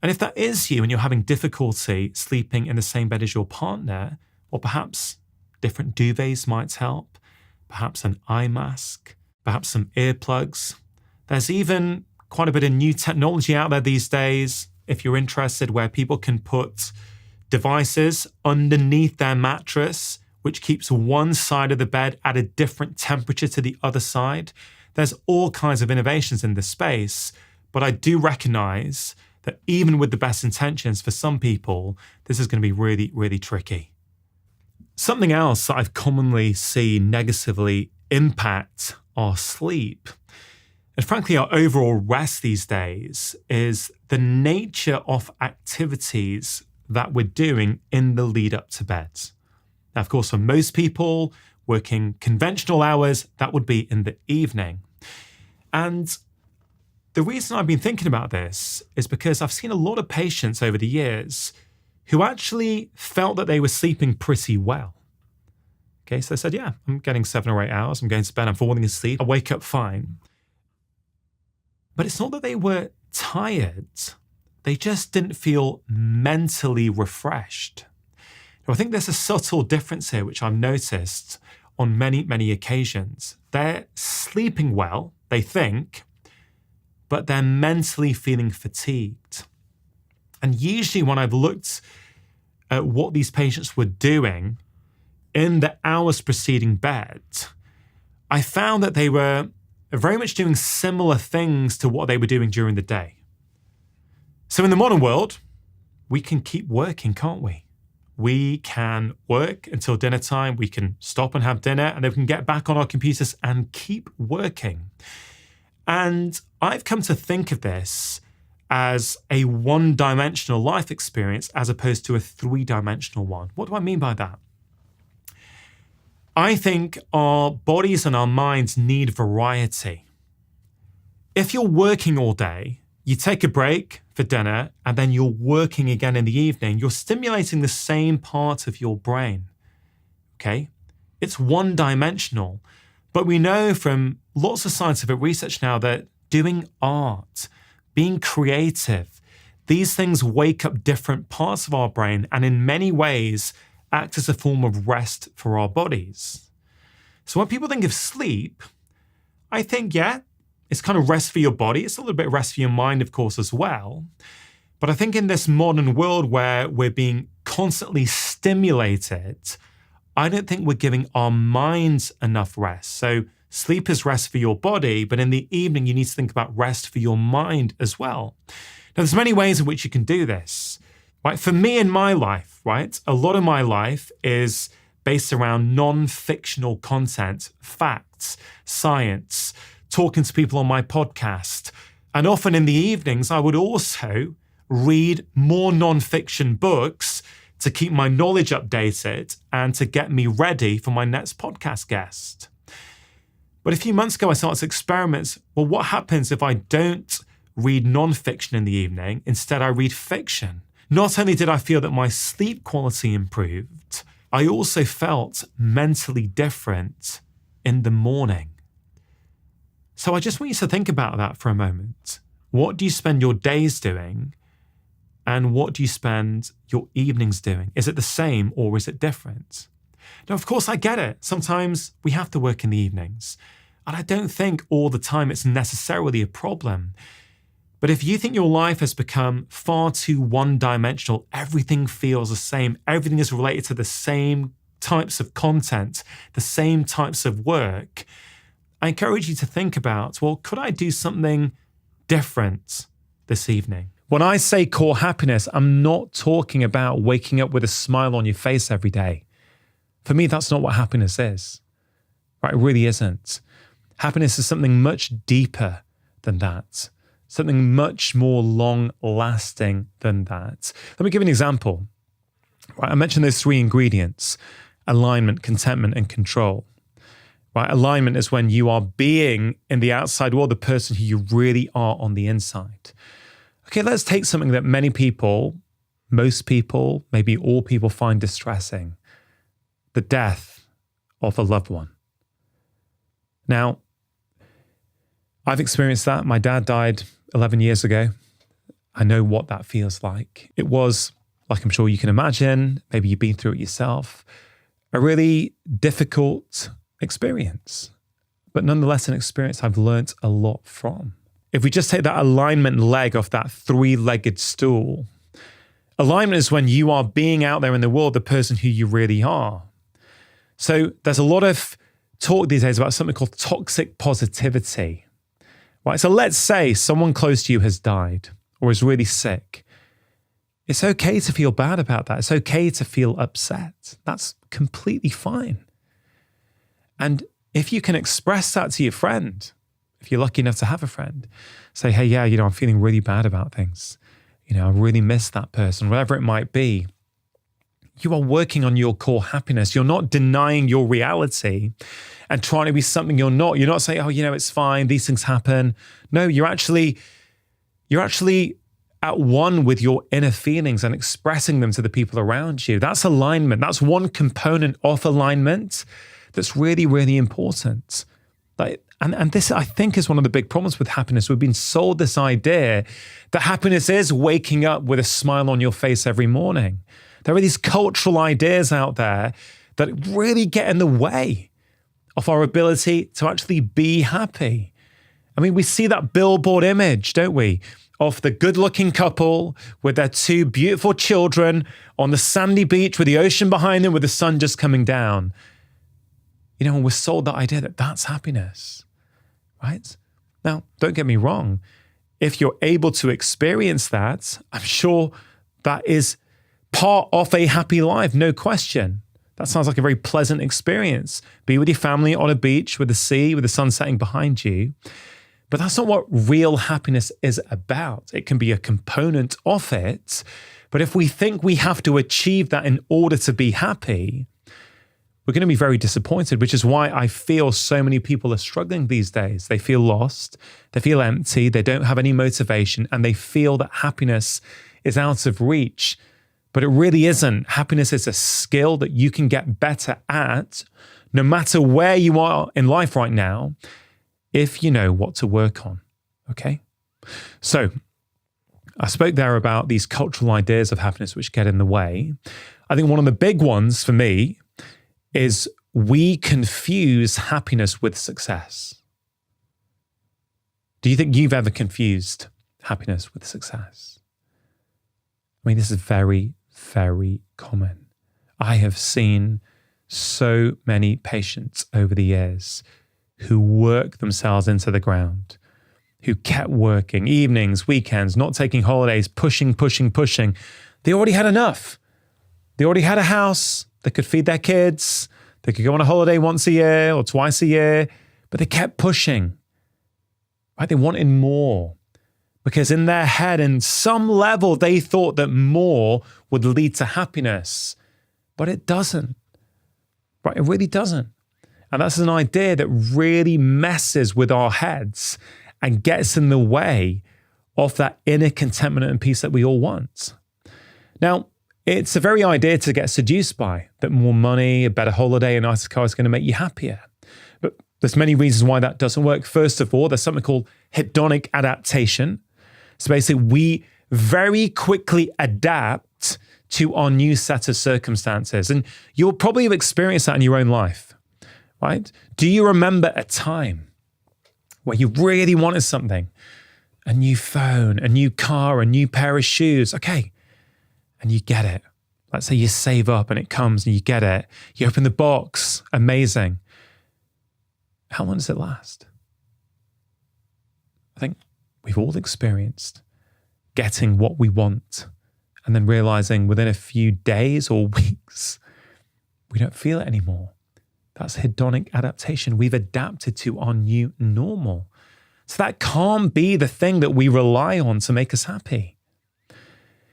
Speaker 1: And if that is you and you're having difficulty sleeping in the same bed as your partner, or perhaps different duvets might help, perhaps an eye mask, perhaps some earplugs. There's even quite a bit of new technology out there these days, if you're interested, where people can put devices underneath their mattress, which keeps one side of the bed at a different temperature to the other side. There's all kinds of innovations in this space, but I do recognize that even with the best intentions, for some people, this is going to be really, really tricky. Something else that I've commonly seen negatively impact our sleep, and frankly our overall rest these days, is the nature of activities that we're doing in the lead up to bed. Now, of course, for most people working conventional hours, that would be in the evening. And the reason I've been thinking about this is because I've seen a lot of patients over the years who actually felt that they were sleeping pretty well. Okay, so they said, yeah, I'm getting 7 or 8 hours, I'm going to bed, I'm falling asleep, I wake up fine. But it's not that they were tired, they just didn't feel mentally refreshed. Now, I think there's a subtle difference here, which I've noticed on many, many occasions. They're sleeping well, they think, but they're mentally feeling fatigued. And usually when I've looked at what these patients were doing in the hours preceding bed, I found that they were very much doing similar things to what they were doing during the day. So in the modern world, we can keep working, can't we? We can work until dinner time, we can stop and have dinner, and then we can get back on our computers and keep working. And I've come to think of this as a one-dimensional life experience as opposed to a three-dimensional one. What do I mean by that? I think our bodies and our minds need variety. If you're working all day, you take a break for dinner, and then you're working again in the evening, you're stimulating the same part of your brain. Okay? It's one-dimensional. But we know from lots of scientific research now that doing art, being creative, these things wake up different parts of our brain and in many ways act as a form of rest for our bodies. So when people think of sleep, I think, yeah, it's kind of rest for your body. It's a little bit of rest for your mind, of course, as well. But I think in this modern world where we're being constantly stimulated, I don't think we're giving our minds enough rest. So sleep is rest for your body, but in the evening, you need to think about rest for your mind as well. Now, there's many ways in which you can do this. Right? For me in my life, right, a lot of my life is based around non-fictional content, facts, science, talking to people on my podcast. And often in the evenings, I would also read more non-fiction books to keep my knowledge updated and to get me ready for my next podcast guest. But a few months ago, I started to experiment. Well, what happens if I don't read non-fiction in the evening? Instead, I read fiction. Not only did I feel that my sleep quality improved, I also felt mentally different in the morning. So I just want you to think about that for a moment. What do you spend your days doing? And what do you spend your evenings doing? Is it the same or is it different? Now, of course, I get it. Sometimes we have to work in the evenings. And I don't think all the time it's necessarily a problem. But if you think your life has become far too one-dimensional, everything feels the same, everything is related to the same types of content, the same types of work, I encourage you to think about, well, could I do something different this evening? When I say core happiness, I'm not talking about waking up with a smile on your face every day. For me, that's not what happiness is. Right? It really isn't. Happiness is something much deeper than that. Something much more long-lasting than that. Let me give you an example. Right? I mentioned those three ingredients: alignment, contentment, and control. Right? Alignment is when you are being in the outside world the person who you really are on the inside. Okay, let's take something that many people, most people, maybe all people find distressing: the death of a loved one. Now, I've experienced that. My dad died 11 years ago. I know what that feels like. It was, like I'm sure you can imagine, maybe you've been through it yourself, a really difficult experience, but nonetheless an experience I've learnt a lot from. If we just take that alignment leg off that three-legged stool, alignment is when you are being out there in the world the person who you really are. So there's a lot of talk these days about something called toxic positivity. Right? So let's say someone close to you has died or is really sick. It's okay to feel bad about that. It's okay to feel upset. That's completely fine. And if you can express that to your friend, if you're lucky enough to have a friend, say, hey, yeah, I'm feeling really bad about things. I really miss that person, whatever it might be. You are working on your core happiness. You're not denying your reality and trying to be something you're not. You're not saying, oh, it's fine, these things happen. No, you're actually at one with your inner feelings and expressing them to the people around you. That's alignment. That's one component of alignment that's really, really important. And this, I think, is one of the big problems with happiness. We've been sold this idea that happiness is waking up with a smile on your face every morning. There are these cultural ideas out there that really get in the way of our ability to actually be happy. I mean, we see that billboard image, don't we, of the good-looking couple with their two beautiful children on the sandy beach with the ocean behind them with the sun just coming down. And we're sold that idea that that's happiness, right? Now, don't get me wrong. If you're able to experience that, I'm sure that is part of a happy life, no question. That sounds like a very pleasant experience. Be with your family on a beach with the sea, with the sun setting behind you. But that's not what real happiness is about. It can be a component of it. But if we think we have to achieve that in order to be happy, we're going to be very disappointed, which is why I feel so many people are struggling these days. They feel lost, they feel empty, they don't have any motivation, and they feel that happiness is out of reach. But it really isn't. Happiness is a skill that you can get better at, no matter where you are in life right now, if you know what to work on, okay? So I spoke there about these cultural ideas of happiness which get in the way. I think one of the big ones for me is we confuse happiness with success. Do you think you've ever confused happiness with success? I mean, this is very, very common. I have seen so many patients over the years who work themselves into the ground, who kept working evenings, weekends, not taking holidays, pushing. They already had enough. They already had a house. They could feed their kids. They could go on a holiday once a year or twice a year, but they kept pushing. Right? They wanted more. Because in their head, in some level, they thought that more would lead to happiness. But it doesn't. Right? It really doesn't. And that's an idea that really messes with our heads and gets in the way of that inner contentment and peace that we all want. Now, it's a very idea to get seduced by, that more money, a better holiday, a nicer car is going to make you happier. But there's many reasons why that doesn't work. First of all, there's something called hedonic adaptation. So basically, we very quickly adapt to our new set of circumstances. And you'll probably have experienced that in your own life, right? Do you remember a time where you really wanted something? A new phone, a new car, a new pair of shoes. Okay. And you get it. Let's say you save up and it comes and you get it. You open the box. Amazing. How long does it last? I think we've all experienced getting what we want and then realizing within a few days or weeks, we don't feel it anymore. That's hedonic adaptation. We've adapted to our new normal. So that can't be the thing that we rely on to make us happy.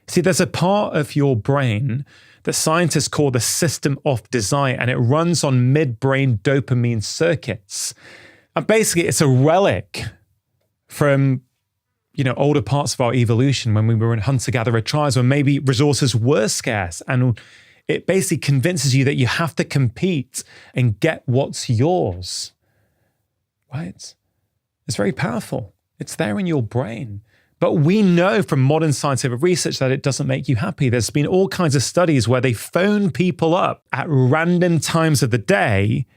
Speaker 1: See, there's a part of your brain that scientists call the system of desire, and it runs on midbrain dopamine circuits. And basically, it's a relic from, older parts of our evolution when we were in hunter-gatherer tribes, when maybe resources were scarce. And it basically convinces you that you have to compete and get what's yours, right? It's very powerful. It's there in your brain. But we know from modern scientific research that it doesn't make you happy. There's been all kinds of studies where they phone people up at random times of the day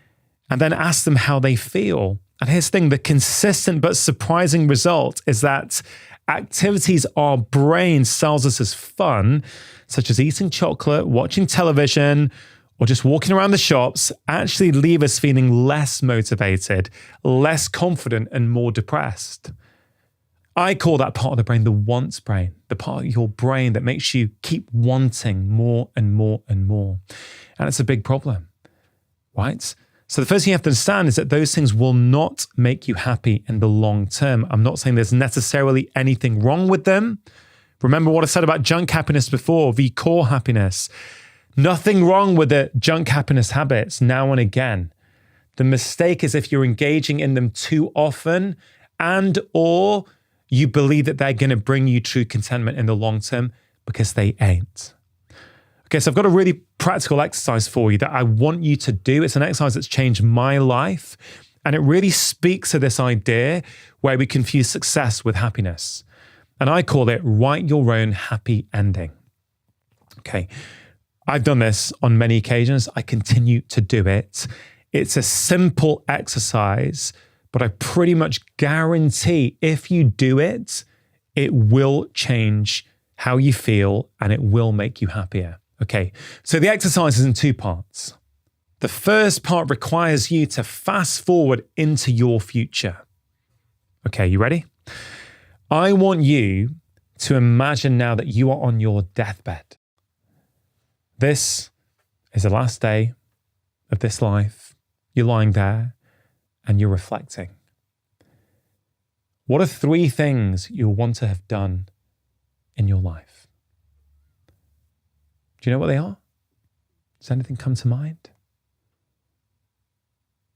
Speaker 1: and then ask them how they feel. And here's the thing, the consistent but surprising result is that activities our brain sells us as fun, such as eating chocolate, watching television, or just walking around the shops, actually leave us feeling less motivated, less confident, and more depressed. I call that part of the brain the wants brain, the part of your brain that makes you keep wanting more and more and more. And it's a big problem, right? So the first thing you have to understand is that those things will not make you happy in the long term. I'm not saying there's necessarily anything wrong with them. Remember what I said about junk happiness before, the core happiness. Nothing wrong with the junk happiness habits now and again. The mistake is if you're engaging in them too often or you believe that they're going to bring you true contentment in the long term, because they ain't. Okay, so I've got a really practical exercise for you that I want you to do. It's an exercise that's changed my life, and it really speaks to this idea where we confuse success with happiness. And I call it write your own happy ending. Okay, I've done this on many occasions. I continue to do it. It's a simple exercise, but I pretty much guarantee if you do it, it will change how you feel and it will make you happier. Okay, so the exercise is in two parts. The first part requires you to fast forward into your future. Okay, you ready? I want you to imagine now that you are on your deathbed. This is the last day of this life. You're lying there and you're reflecting. What are 3 things you'll want to have done in your life? Do you know what they are? Does anything come to mind?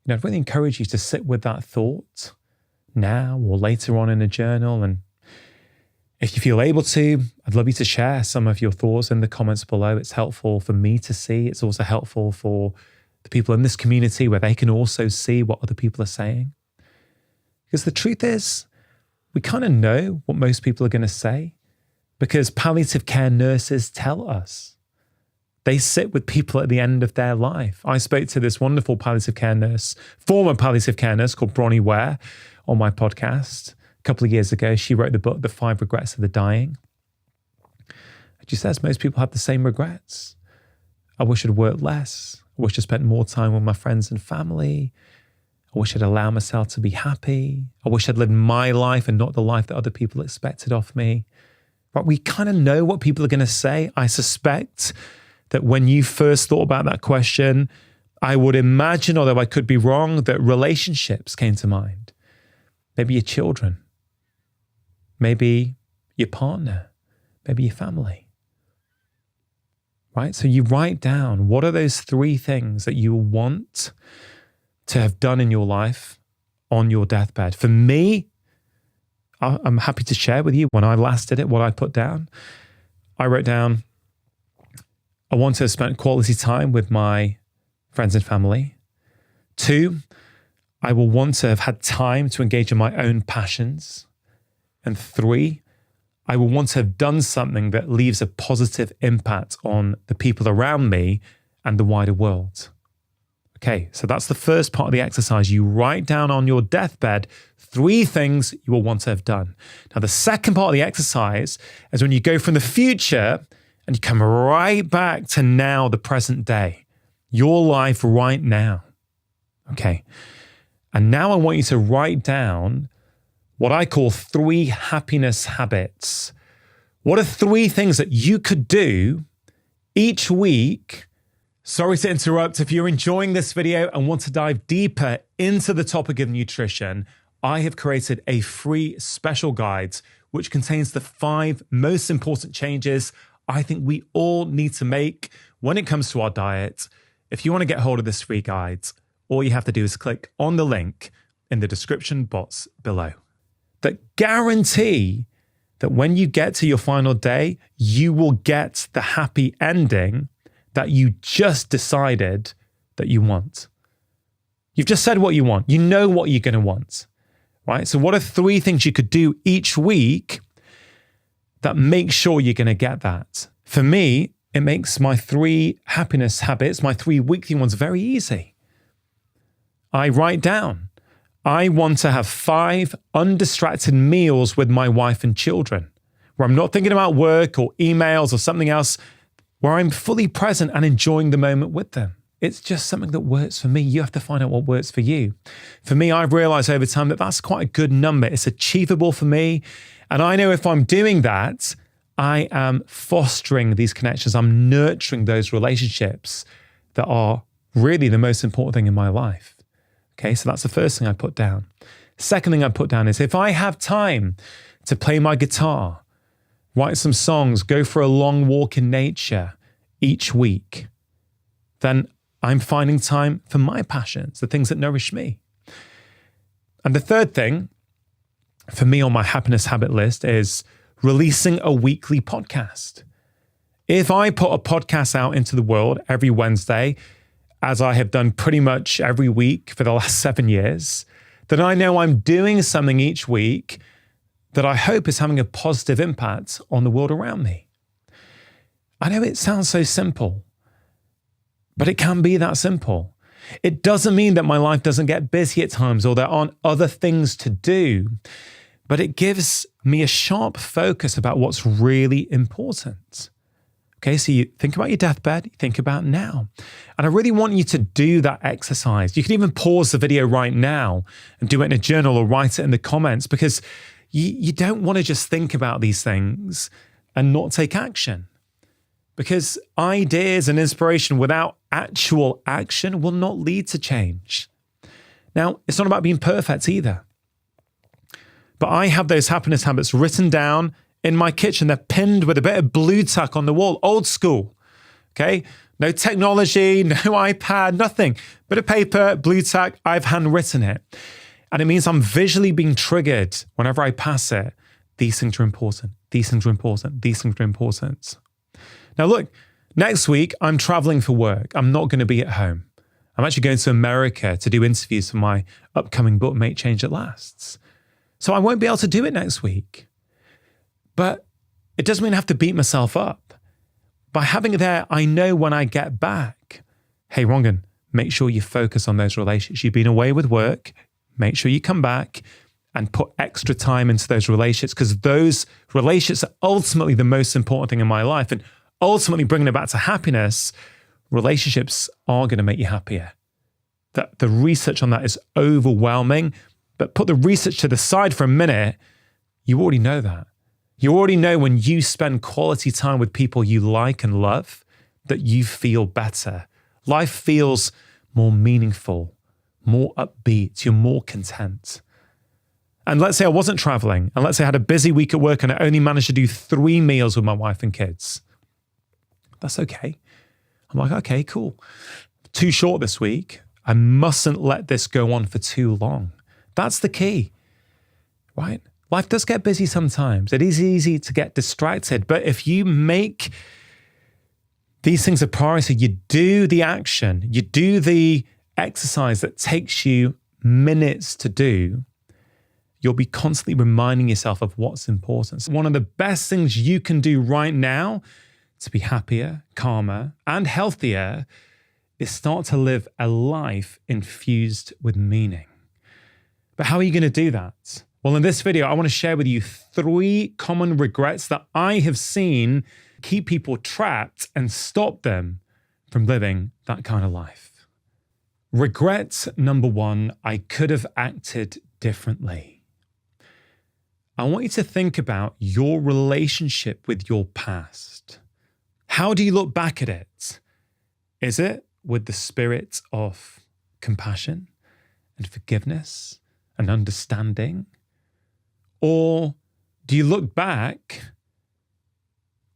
Speaker 1: I'd really encourage you to sit with that thought now or later on in a journal. And if you feel able to, I'd love you to share some of your thoughts in the comments below. It's helpful for me to see. It's also helpful for the people in this community where they can also see what other people are saying. Because the truth is, we kind of know what most people are going to say because palliative care nurses tell us. They sit with people at the end of their life. I spoke to this wonderful palliative care nurse, former palliative care nurse called Bronnie Ware on my podcast a couple of years ago. She wrote the book, The 5 Regrets of the Dying. And she says most people have the same regrets. I wish I'd worked less. I wish I spent more time with my friends and family. I wish I'd allowed myself to be happy. I wish I'd lived my life and not the life that other people expected of me. But we kind of know what people are going to say. I suspect that when you first thought about that question, I would imagine, although I could be wrong, that relationships came to mind. Maybe your children, maybe your partner, maybe your family. Right? So you write down, what are those 3 things that you want to have done in your life on your deathbed? For me, I'm happy to share with you when I last did it, what I put down. I wrote down, I want to have spent quality time with my friends and family. 2, I will want to have had time to engage in my own passions. And 3, I will want to have done something that leaves a positive impact on the people around me and the wider world. Okay, so that's the first part of the exercise. You write down on your deathbed 3 things you will want to have done. Now, the second part of the exercise is when you go from the future and you come right back to now, the present day, your life right now. Okay. And now I want you to write down what I call 3 happiness habits What are 3 things that you could do each week? Sorry to interrupt. If you're enjoying this video and want to dive deeper into the topic of nutrition, I have created a free special guide which contains the 5 most important changes I think we all need to make when it comes to our diet. If you want to get hold of this free guide, all you have to do is click on the link in the description box below. That guarantee that when you get to your final day, you will get the happy ending that you just decided that you want. You've just said what you want. You know what you're going to want, right? So what are 3 things you could do each week that make sure you're going to get that? For me, it makes my 3 happiness habits, my 3 weekly ones, very easy. I write down, I want to have 5 undistracted meals with my wife and children, where I'm not thinking about work or emails or something else, where I'm fully present and enjoying the moment with them. It's just something that works for me. You have to find out what works for you. For me, I've realized over time that that's quite a good number. It's achievable for me. And I know if I'm doing that, I am fostering these connections. I'm nurturing those relationships that are really the most important thing in my life. Okay, so that's the first thing I put down. Second thing I put down is if I have time to play my guitar, write some songs, go for a long walk in nature each week, then I'm finding time for my passions, the things that nourish me. And the third thing for me on my happiness habit list is releasing a weekly podcast. If I put a podcast out into the world every Wednesday, as I have done pretty much every week for the last 7 years, then I know I'm doing something each week that I hope is having a positive impact on the world around me. I know it sounds so simple, but it can be that simple. It doesn't mean that my life doesn't get busy at times or there aren't other things to do, but it gives me a sharp focus about what's really important. Okay, so you think about your deathbed, you think about now. And I really want you to do that exercise. You can even pause the video right now and do it in a journal or write it in the comments, because you don't want to just think about these things and not take action. Because ideas and inspiration without actual action will not lead to change. Now, it's not about being perfect either. But I have those happiness habits written down in my kitchen. They're pinned with a bit of blue tack on the wall, old school. Okay? No technology, no iPad, nothing. Bit of paper, blue tack, I've handwritten it. And it means I'm visually being triggered whenever I pass it. These things are important. These things are important. These things are important. Now look, next week I'm traveling for work. I'm not going to be at home. I'm actually going to America to do interviews for my upcoming book, Make Change That Lasts. So I won't be able to do it next week. But it doesn't mean I have to beat myself up. By having it there, I know when I get back, hey, Rongan, make sure you focus on those relationships. You've been away with work. Make sure you come back and put extra time into those relationships, because those relationships are ultimately the most important thing in my life. And ultimately bringing it back to happiness, relationships are going to make you happier. The research on that is overwhelming. But put the research to the side for a minute. You already know that. You already know when you spend quality time with people you like and love, that you feel better. Life feels more meaningful, more upbeat, you're more content. And let's say I wasn't traveling, and let's say I had a busy week at work and I only managed to do 3 meals with my wife and kids. That's okay. I'm like, okay, cool. Too short this week. I mustn't let this go on for too long. That's the key, right? Life does get busy sometimes. It is easy to get distracted. But if you make these things a priority, you do the action, you do the exercise that takes you minutes to do, you'll be constantly reminding yourself of what's important. So one of the best things you can do right now to be happier, calmer, and healthier is start to live a life infused with meaning. But how are you going to do that? Well, in this video, I want to share with you 3 common regrets that I have seen keep people trapped and stop them from living that kind of life. Regret number 1, I could have acted differently. I want you to think about your relationship with your past. How do you look back at it? Is it with the spirit of compassion and forgiveness and understanding? Or do you look back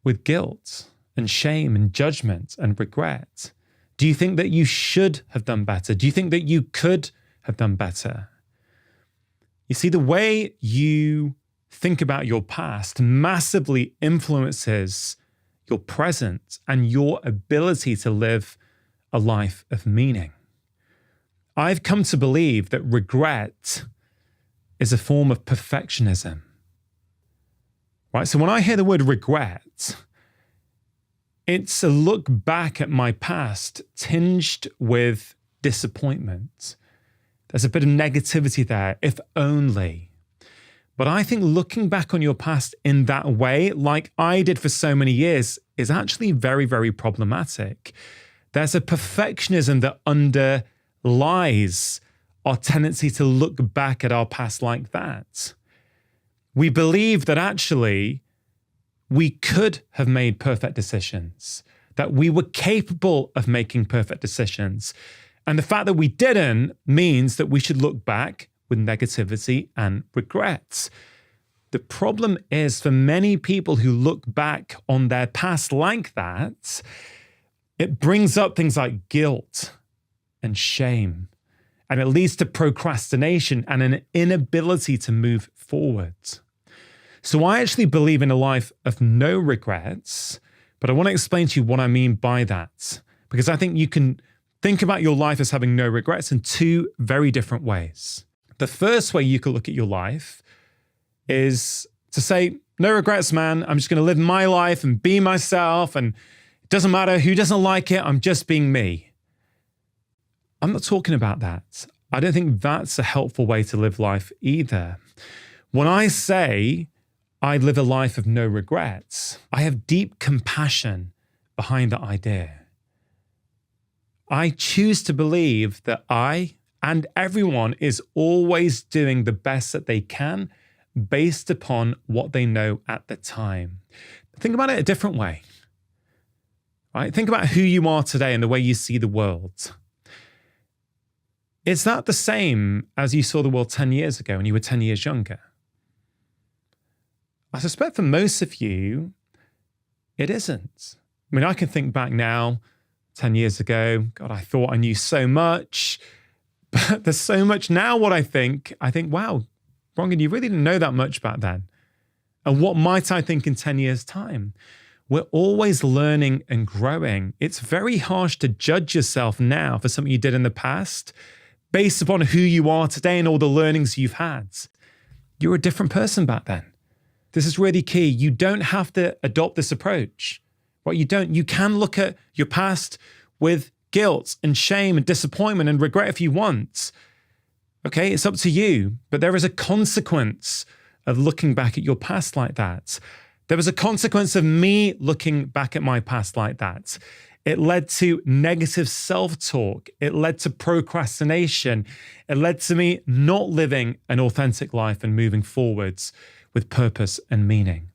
Speaker 1: with guilt and shame and judgment and regret? Do you think that you should have done better? Do you think that you could have done better? You see, the way you think about your past massively influences your present and your ability to live a life of meaning. I've come to believe that regret is a form of perfectionism. Right? So when I hear the word regret, it's a look back at my past tinged with disappointment. There's a bit of negativity there, if only. But I think looking back on your past in that way, like I did for so many years, is actually very, very problematic. There's a perfectionism that underlies our tendency to look back at our past like that. We believe that actually we could have made perfect decisions, that we were capable of making perfect decisions. And the fact that we didn't means that we should look back with negativity and regrets. The problem is for many people who look back on their past like that, it brings up things like guilt and shame, and it leads to procrastination and an inability to move forward. So I actually believe in a life of no regrets, but I want to explain to you what I mean by that, because I think you can think about your life as having no regrets in two very different ways. The first way you could look at your life is to say, no regrets, man. I'm just going to live my life and be myself, and it doesn't matter who doesn't like it. I'm just being me. I'm not talking about that. I don't think that's a helpful way to live life either. When I say I live a life of no regrets, I have deep compassion behind that idea. I choose to believe that I and everyone is always doing the best that they can based upon what they know at the time. Think about it a different way. Right? Think about who you are today and the way you see the world. Is that the same as you saw the world 10 years ago when you were 10 years younger? I suspect for most of you, it isn't. I mean, I can think back now, 10 years ago, God, I thought I knew so much, but there's so much now what I think, wow, Rongan, you really didn't know that much back then. And what might I think in 10 years' time? We're always learning and growing. It's very harsh to judge yourself now for something you did in the past based upon who you are today and all the learnings you've had. You're a different person back then. This is really key. You don't have to adopt this approach. Right? You can look at your past with guilt and shame and disappointment and regret if you want. Okay, it's up to you. But there is a consequence of looking back at your past like that. There was a consequence of me looking back at my past like that. It led to negative self-talk. It led to procrastination. It led to me not living an authentic life and moving forwards with purpose and meaning.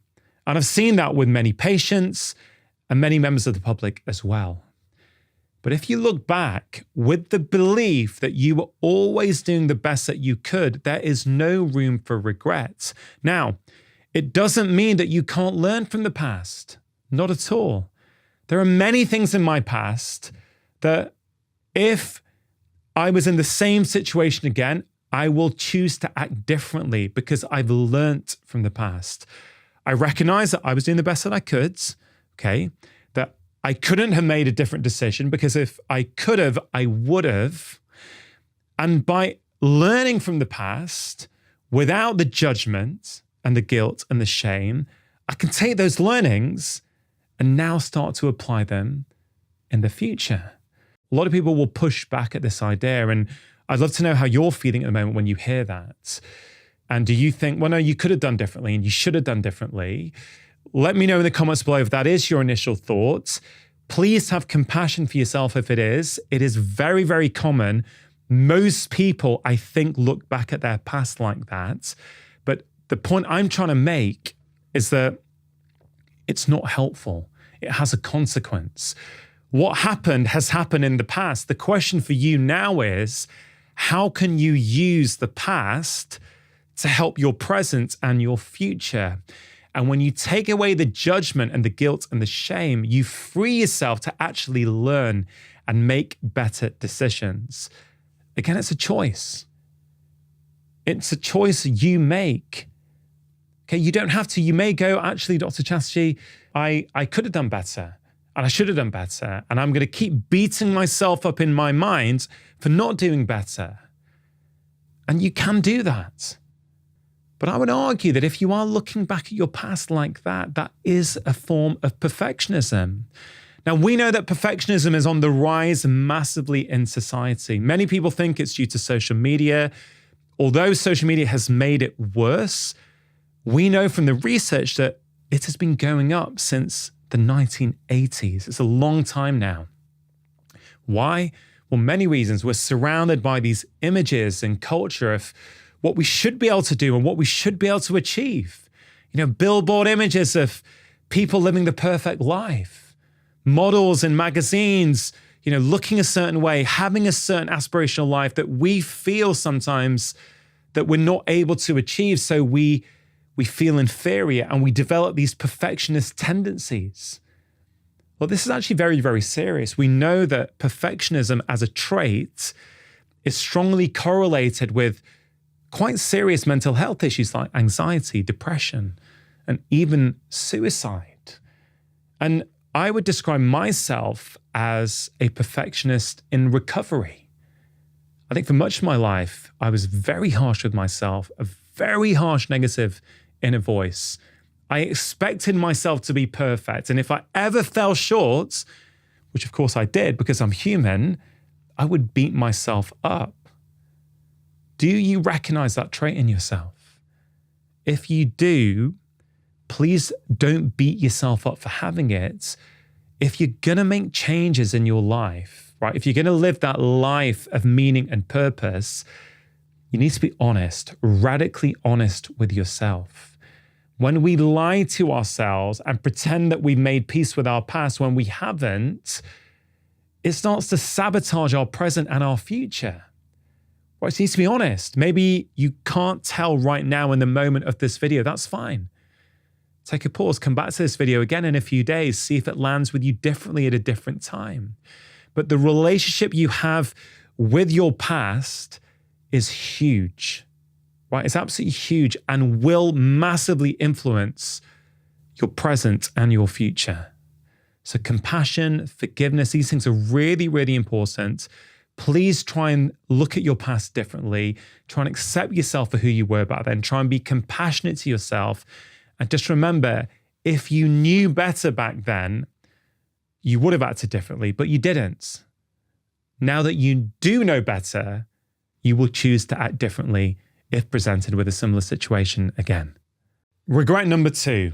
Speaker 1: And I've seen that with many patients and many members of the public as well. But if you look back with the belief that you were always doing the best that you could, there is no room for regret. Now, it doesn't mean that you can't learn from the past. Not at all. There are many things in my past that if I was in the same situation again, I will choose to act differently because I've learnt from the past. I recognize that I was doing the best that I could, okay? That I couldn't have made a different decision because if I could have, I would have. And by learning from the past without the judgment and the guilt and the shame, I can take those learnings and now start to apply them in the future. A lot of people will push back at this idea, and I'd love to know how you're feeling at the moment when you hear that. And do you think, well, no, you could have done differently and you should have done differently? Let me know in the comments below if that is your initial thoughts. Please have compassion for yourself if it is. It is very, very common. Most people, I think, look back at their past like that. But The point I'm trying to make is that it's not helpful. It has a consequence. What happened has happened in the past. The question for you now is, how can you use the past to help your present and your future? And when you take away the judgment and the guilt and the shame, you free yourself to actually learn and make better decisions. Again, it's a choice. It's a choice you make. Okay, you don't have to. You may go, actually, Dr. Chatterjee, I could have done better and I should have done better. And I'm going to keep beating myself up in my mind for not doing better. And you can do that. But I would argue that if you are looking back at your past like that, that is a form of perfectionism. Now, we know that perfectionism is on the rise massively in society. Many people think it's due to social media. Although social media has made it worse, we know from the research that it has been going up since the 1980s. It's a long time now. Why? Well, many reasons. We're surrounded by these images and culture of what we should be able to do and what we should be able to achieve. Billboard images of people living the perfect life, models in magazines, looking a certain way, having a certain aspirational life that we feel sometimes that we're not able to achieve. So we feel inferior and we develop these perfectionist tendencies. Well, this is actually very, very serious. We know that perfectionism as a trait is strongly correlated with quite serious mental health issues like anxiety, depression, and even suicide. And I would describe myself as a perfectionist in recovery. I think for much of my life, I was very harsh with myself, a very harsh negative inner voice. I expected myself to be perfect. And if I ever fell short, which of course I did because I'm human, I would beat myself up. Do you recognize that trait in yourself? If you do, please don't beat yourself up for having it. If you're going to make changes in your life, right? If you're going to live that life of meaning and purpose, you need to be honest, radically honest with yourself. When we lie to ourselves and pretend that we've made peace with our past when we haven't, it starts to sabotage our present and our future. Right, so you need to be honest. Maybe you can't tell right now in the moment of this video. That's fine. Take a pause, come back to this video again in a few days, see if it lands with you differently at a different time. But the relationship you have with your past is huge, right? It's absolutely huge and will massively influence your present and your future. So compassion, forgiveness, these things are really, really important. Please try and look at your past differently. Try and accept yourself for who you were back then. Try and be compassionate to yourself. And just remember, if you knew better back then, you would have acted differently, but you didn't. Now that you do know better, you will choose to act differently if presented with a similar situation again. Regret number 2.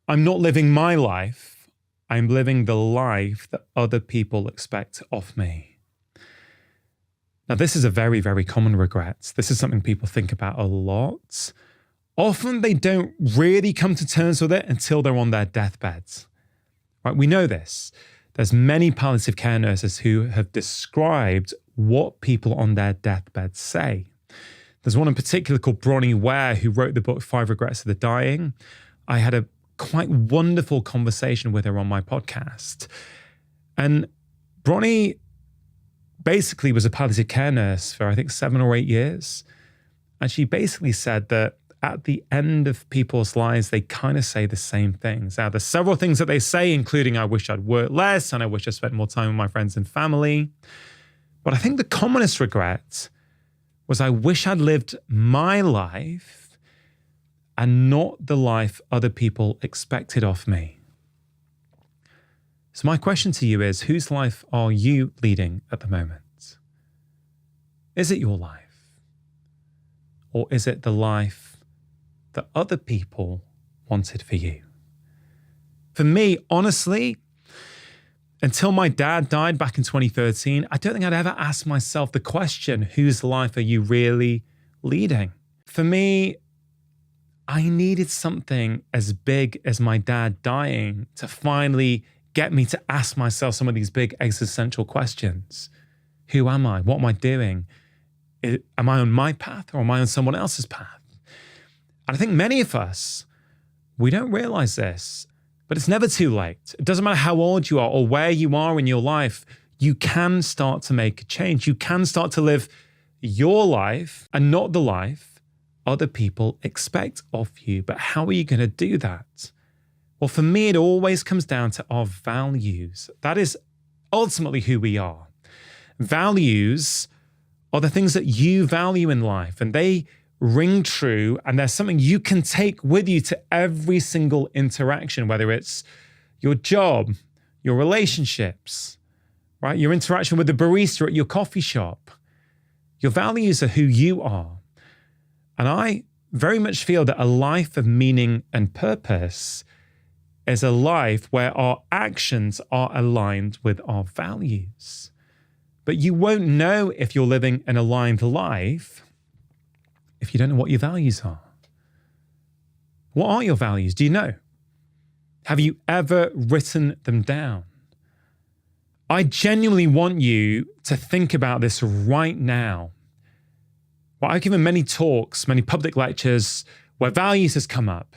Speaker 1: I'm not living my life. I'm living the life that other people expect of me. Now, this is a very, very common regret. This is something people think about a lot. Often they don't really come to terms with it until they're on their deathbeds. Right? We know this. There's many palliative care nurses who have described what people on their deathbed say. There's one in particular called Bronnie Ware, who wrote the book 5 Regrets of the Dying. I had a quite wonderful conversation with her on my podcast. And Bronnie basically was a palliative care nurse for, I think, 7 or 8 years. And she basically said that at the end of people's lives, they kind of say the same things. Now, there's several things that they say, including, I wish I'd worked less and I wish I spent more time with my friends and family. But I think the commonest regret was, I wish I'd lived my life and not the life other people expected of me. So my question to you is, whose life are you leading at the moment? Is it your life? Or is it the life that other people wanted for you? For me, honestly, until my dad died back in 2013, I don't think I'd ever ask myself the question, whose life are you really leading? For me, I needed something as big as my dad dying to finally get me to ask myself some of these big existential questions. Who am I? What am I doing? Am I on my path or am I on someone else's path? And I think many of us, we don't realize this, but it's never too late. It doesn't matter how old you are or where you are in your life, you can start to make a change. You can start to live your life and not the life other people expect of you. But how are you going to do that? Well, for me, it always comes down to our values. That is ultimately who we are. Values are the things that you value in life, and they ring true, and there's something you can take with you to every single interaction, whether it's your job, your relationships, right? Your interaction with the barista at your coffee shop. Your values are who you are. And I very much feel that a life of meaning and purpose is a life where our actions are aligned with our values. But you won't know if you're living an aligned life if you don't know what your values are. What are your values? Do you know? Have you ever written them down? I genuinely want you to think about this right now. Well, I've given many talks, many public lectures where values has come up.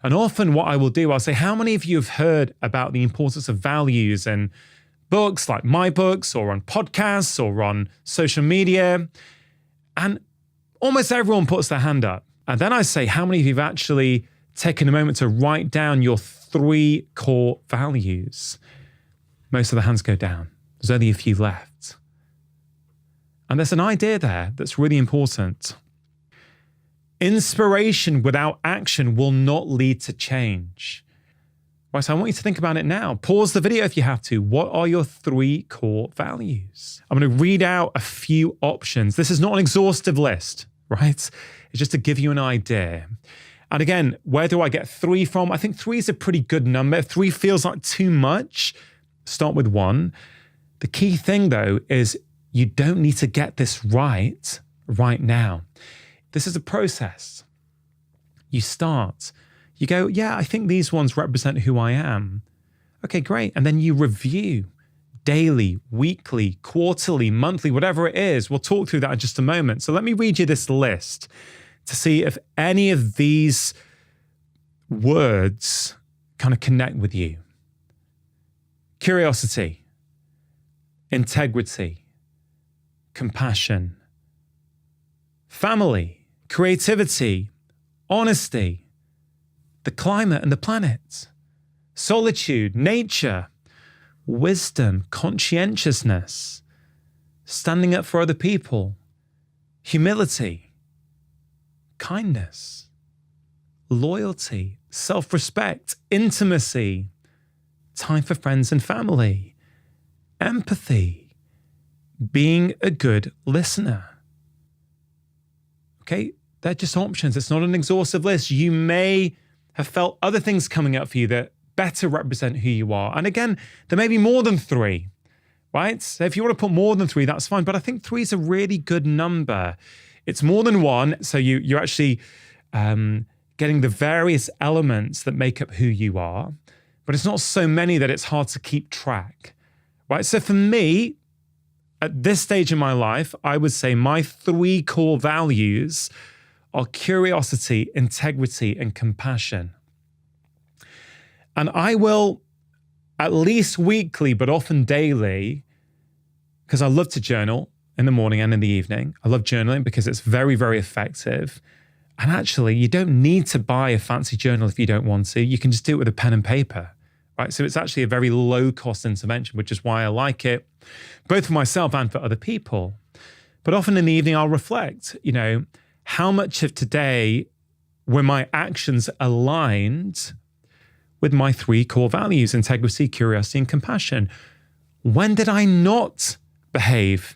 Speaker 1: And often what I will do, I'll say, how many of you have heard about the importance of values in books like my books or on podcasts or on social media? And almost everyone puts their hand up. And then I say, how many of you have actually taken a moment to write down your 3 core values? Most of the hands go down. There's only a few left. And there's an idea there that's really important. Inspiration without action will not lead to change. Right, so I want you to think about it now. Pause the video if you have to. What are your 3 core values? I'm going to read out a few options. This is not an exhaustive list, right? It's just to give you an idea. And again, where do I get 3 from? I think 3 is a pretty good number. If 3 feels like too much, start with 1. The key thing, though, is you don't need to get this right now. This is a process. You start. You go, yeah, I think these ones represent who I am. Okay, great. And then you review daily, weekly, quarterly, monthly, whatever it is. We'll talk through that in just a moment. So let me read you this list to see if any of these words kind of connect with you. Curiosity, integrity, compassion, family, creativity, honesty, the climate and the planet, solitude, nature, wisdom, conscientiousness, standing up for other people, humility, kindness, loyalty, self-respect, intimacy, time for friends and family, empathy, being a good listener. Okay, they're just options. It's not an exhaustive list. You may have felt other things coming up for you that better represent who you are. And again, there may be more than 3, right? So if you want to put more than 3, that's fine. But I think 3 is a really good number. It's more than 1. So you're actually getting the various elements that make up who you are. But it's not so many that it's hard to keep track, right? So for me, at this stage in my life, I would say my 3 core values are curiosity, integrity, and compassion. And I will, at least weekly, but often daily, because I love to journal in the morning and in the evening. I love journaling because it's very, very effective. And actually, you don't need to buy a fancy journal if you don't want to. You can just do it with a pen and paper, right? So it's actually a very low-cost intervention, which is why I like it, both for myself and for other people. But often in the evening, I'll reflect, how much of today were my actions aligned with my 3 core values, integrity, curiosity, and compassion? When did I not behave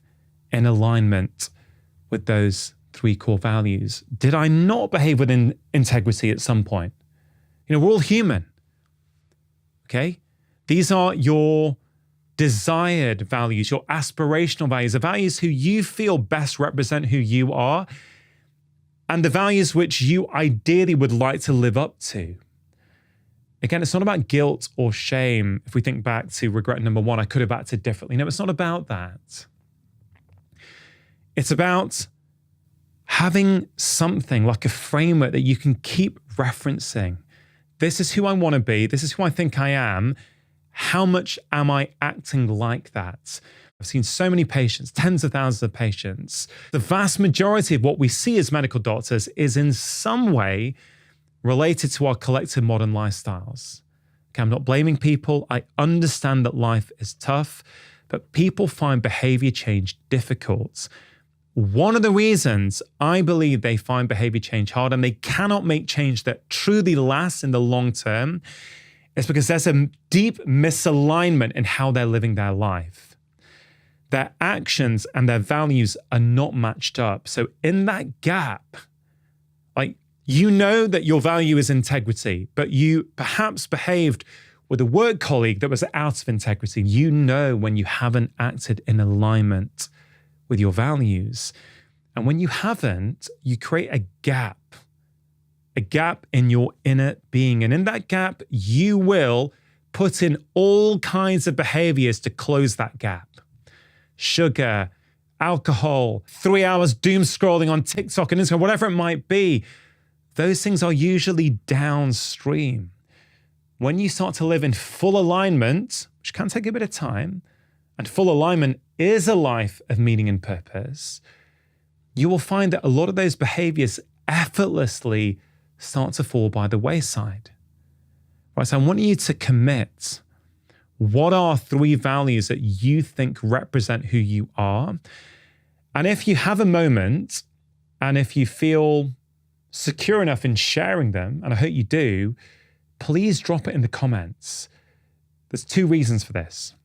Speaker 1: in alignment with those 3 core values? Did I not behave with integrity at some point? We're all human, okay? These are your desired values, your aspirational values, the values who you feel best represent who you are. and the values which you ideally would like to live up to. Again, it's not about guilt or shame. If we think back to regret number 1, I could have acted differently. No, it's not about that. It's about having something like a framework that you can keep referencing. This is who I want to be. This is who I think I am. How much am I acting like that? I've seen so many patients, tens of thousands of patients. The vast majority of what we see as medical doctors is in some way related to our collective modern lifestyles. Okay, I'm not blaming people. I understand that life is tough, but people find behavior change difficult. One of the reasons I believe they find behavior change hard and they cannot make change that truly lasts in the long term is because there's a deep misalignment in how they're living their life. Their actions and their values are not matched up. So in that gap, like, you know that your value is integrity, but you perhaps behaved with a work colleague that was out of integrity. You know when you haven't acted in alignment with your values. And when you haven't, you create a gap in your inner being. And in that gap, you will put in all kinds of behaviors to close that gap. Sugar, alcohol, 3 hours doom scrolling on TikTok and Instagram, whatever it might be. Those things are usually downstream. When you start to live in full alignment, which can take a bit of time, and full alignment is a life of meaning and purpose, you will find that a lot of those behaviors effortlessly start to fall by the wayside. Right, so I want you to commit. What are 3 values that you think represent who you are? And if you have a moment, and if you feel secure enough in sharing them, and I hope you do, please drop it in the comments. There's 2 reasons for this.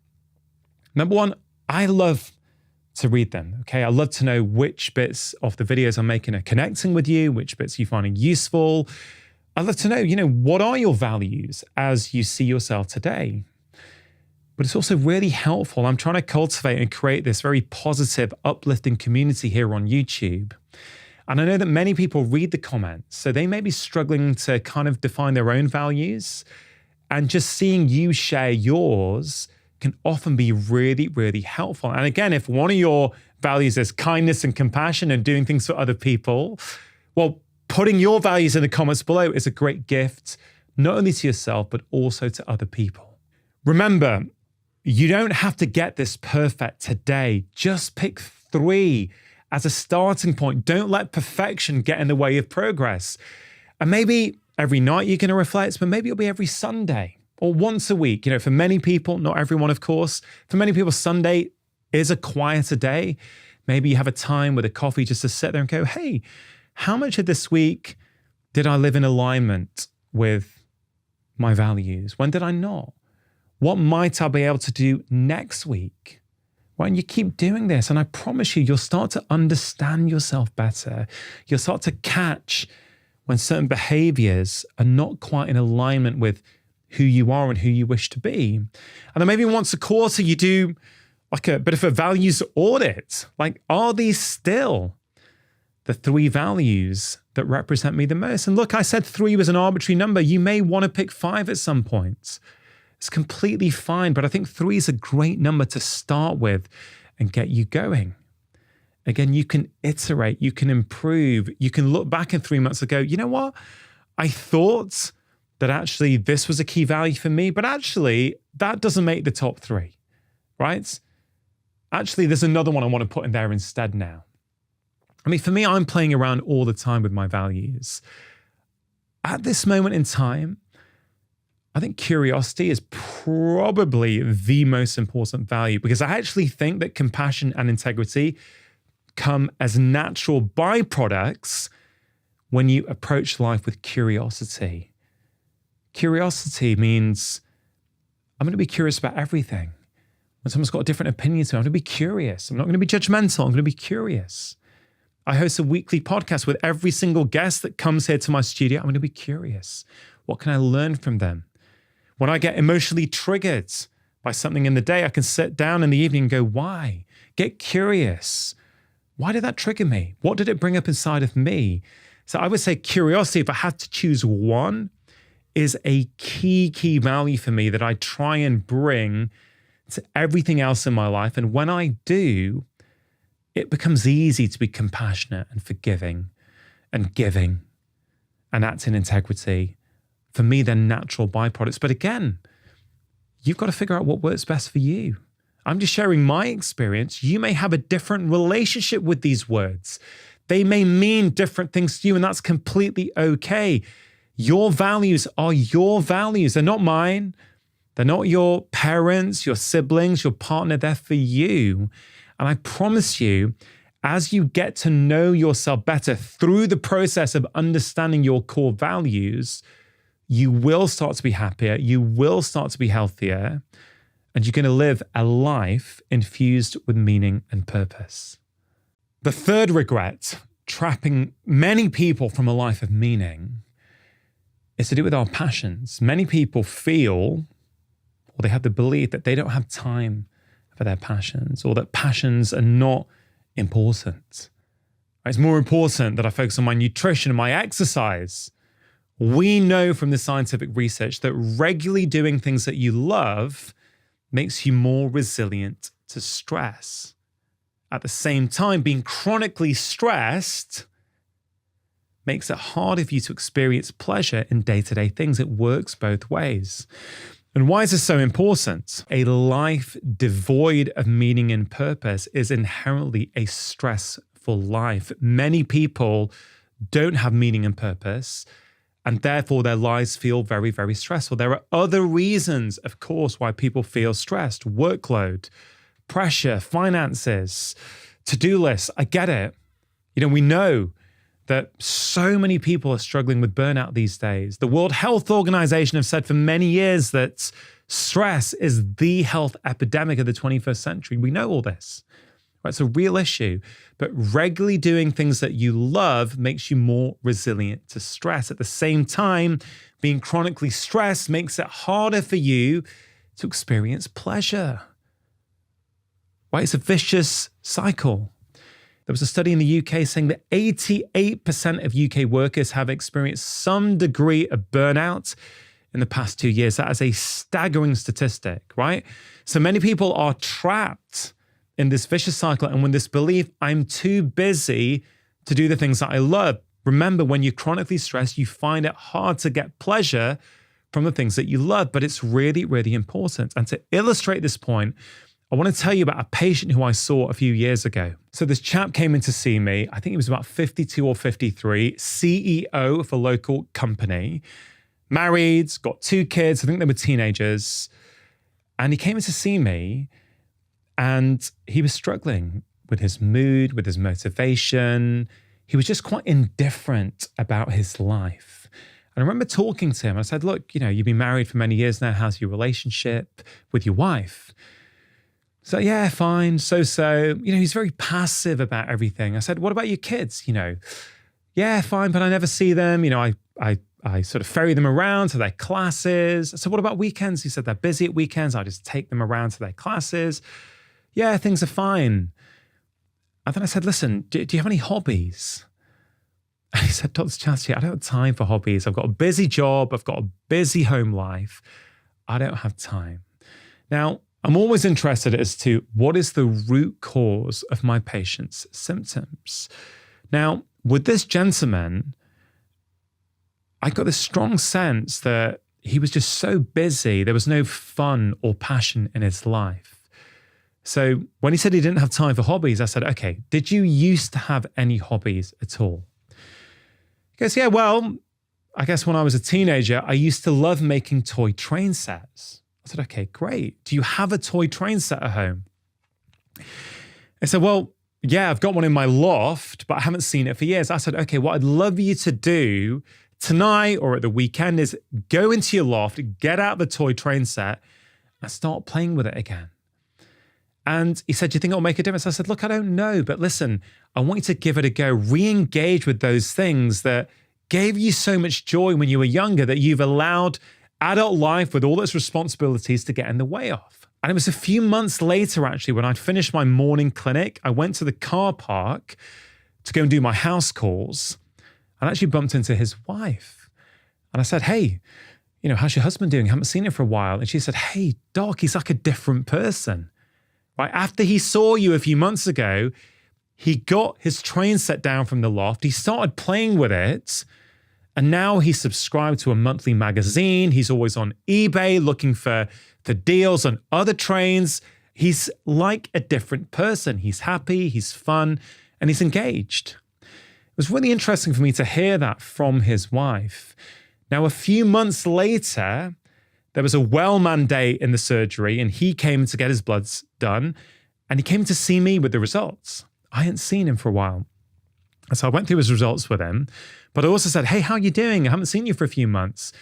Speaker 1: Number 1, I love to read them, okay? I love to know which bits of the videos I'm making are connecting with you, which bits you're finding useful. I'd love to know, what are your values as you see yourself today? But it's also really helpful. I'm trying to cultivate and create this very positive, uplifting community here on YouTube. And I know that many people read the comments, so they may be struggling to kind of define their own values. And just seeing you share yours can often be really, really helpful. And again, if one of your values is kindness and compassion and doing things for other people, well, putting your values in the comments below is a great gift, not only to yourself, but also to other people. Remember, you don't have to get this perfect today. Just pick 3 as a starting point. Don't let perfection get in the way of progress. And maybe every night you're going to reflect, but maybe it'll be every Sunday or once a week. For many people, not everyone, of course, for many people, Sunday is a quieter day. Maybe you have a time with a coffee just to sit there and go, hey, how much of this week did I live in alignment with my values? When did I not? What might I be able to do next week? Right? And you keep doing this, and I promise you'll start to understand yourself better. You'll start to catch when certain behaviors are not quite in alignment with who you are and who you wish to be. And then maybe once a quarter, you do like a bit of a values audit. Like, are these still the 3 values that represent me the most? And look, I said 3 was an arbitrary number. You may want to pick 5 at some point. It's completely fine, but I think 3 is a great number to start with and get you going. Again, you can iterate, you can improve, you can look back in 3 months and go, you know what? I thought that actually this was a key value for me, but actually that doesn't make the top 3, right? Actually, there's another one I want to put in there instead now. I mean, for me, I'm playing around all the time with my values. At this moment in time, I think curiosity is probably the most important value, because I actually think that compassion and integrity come as natural byproducts when you approach life with curiosity. Curiosity means I'm going to be curious about everything. When someone's got a different opinion to me, I'm going to be curious. I'm not going to be judgmental. I'm going to be curious. I host a weekly podcast with every single guest that comes here to my studio. I'm going to be curious. What can I learn from them? When I get emotionally triggered by something in the day, I can sit down in the evening and go, why? Get curious. Why did that trigger me? What did it bring up inside of me? So I would say curiosity, if I had to choose one, is a key value for me that I try and bring to everything else in my life. And when I do, it becomes easy to be compassionate and forgiving and giving and act in integrity. For me, they're natural byproducts. But again, you've got to figure out what works best for you. I'm just sharing my experience. You may have a different relationship with these words. They may mean different things to you, and that's completely okay. Your values are your values. They're not mine. They're not your parents, your siblings, your partner. They're for you. And I promise you, as you get to know yourself better through the process of understanding your core values, you will start to be happier. You will start to be healthier. And you're going to live a life infused with meaning and purpose. The third regret, trapping many people from a life of meaning, is to do with our passions. Many people feel, or they have the belief, that they don't have time for their passions, or that passions are not important. It's more important that I focus on my nutrition and my exercise. We know from the scientific research that regularly doing things that you love makes you more resilient to stress. At the same time, being chronically stressed makes it harder for you to experience pleasure in day-to-day things. It works both ways. And why is this so important? A life devoid of meaning and purpose is inherently a stressful life. Many people don't have meaning and purpose, and therefore their lives feel very, very stressful. There are other reasons, of course, why people feel stressed. Workload, pressure, finances, to-do lists. I get it. We know that so many people are struggling with burnout these days. The World Health Organization have said for many years that stress is the health epidemic of the 21st century. We know all this. Right? It's a real issue. But regularly doing things that you love makes you more resilient to stress. At the same time, being chronically stressed makes it harder for you to experience pleasure. Right? It's a vicious cycle. There was a study in the UK saying that 88% of UK workers have experienced some degree of burnout in the past 2 years. That is a staggering statistic, right? So many people are trapped in this vicious cycle and with this belief, I'm too busy to do the things that I love. Remember, when you're chronically stressed, you find it hard to get pleasure from the things that you love, but it's really, really important. And to illustrate this point, I want to tell you about a patient who I saw a few years ago. So this chap came in to see me. I think he was about 52 or 53, CEO of a local company, married, got 2 kids. I think they were teenagers. And he came in to see me and he was struggling with his mood, with his motivation. He was just quite indifferent about his life. And I remember talking to him. I said, look, you've been married for many years now. How's your relationship with your wife? So yeah, fine, so. He's very passive about everything. I said, what about your kids? Yeah, fine, but I never see them. I sort of ferry them around to their classes. So what about weekends? He said, they're busy at weekends. I just take them around to their classes. Yeah, things are fine. And then I said, listen, do you have any hobbies? And he said, Dr. Chatterjee, I don't have time for hobbies. I've got a busy job. I've got a busy home life. I don't have time. Now, I'm always interested as to what is the root cause of my patient's symptoms. Now, with this gentleman, I got this strong sense that he was just so busy. There was no fun or passion in his life. So when he said he didn't have time for hobbies, I said, okay, did you used to have any hobbies at all? He goes, yeah, well, I guess when I was a teenager, I used to love making toy train sets. I said, okay, great. Do you have a toy train set at home? I said, well, yeah, I've got one in my loft, but I haven't seen it for years. I said, okay, what I'd love you to do tonight or at the weekend is go into your loft, get out the toy train set and start playing with it again. And he said, do you think it'll make a difference? I said, look, I don't know, but listen, I want you to give it a go. Re-engage with those things that gave you so much joy when you were younger that you've allowed adult life with all its responsibilities to get in the way of. And it was a few months later, actually, when I'd finished my morning clinic, I went to the car park to go and do my house calls. And and I actually bumped into his wife. And I said, hey, how's your husband doing? I haven't seen him for a while. And she said, hey, Doc, he's like a different person. Right? After he saw you a few months ago, he got his train set down from the loft. He started playing with it. And now he's subscribed to a monthly magazine. He's always on eBay looking for deals on other trains. He's like a different person. He's happy, he's fun, and he's engaged. It was really interesting for me to hear that from his wife. Now, a few months later, there was a well-man day in the surgery, and he came to get his bloods done, and he came to see me with the results. I hadn't seen him for a while. So I went through his results with him, but I also said, hey, how are you doing? I haven't seen you for a few months.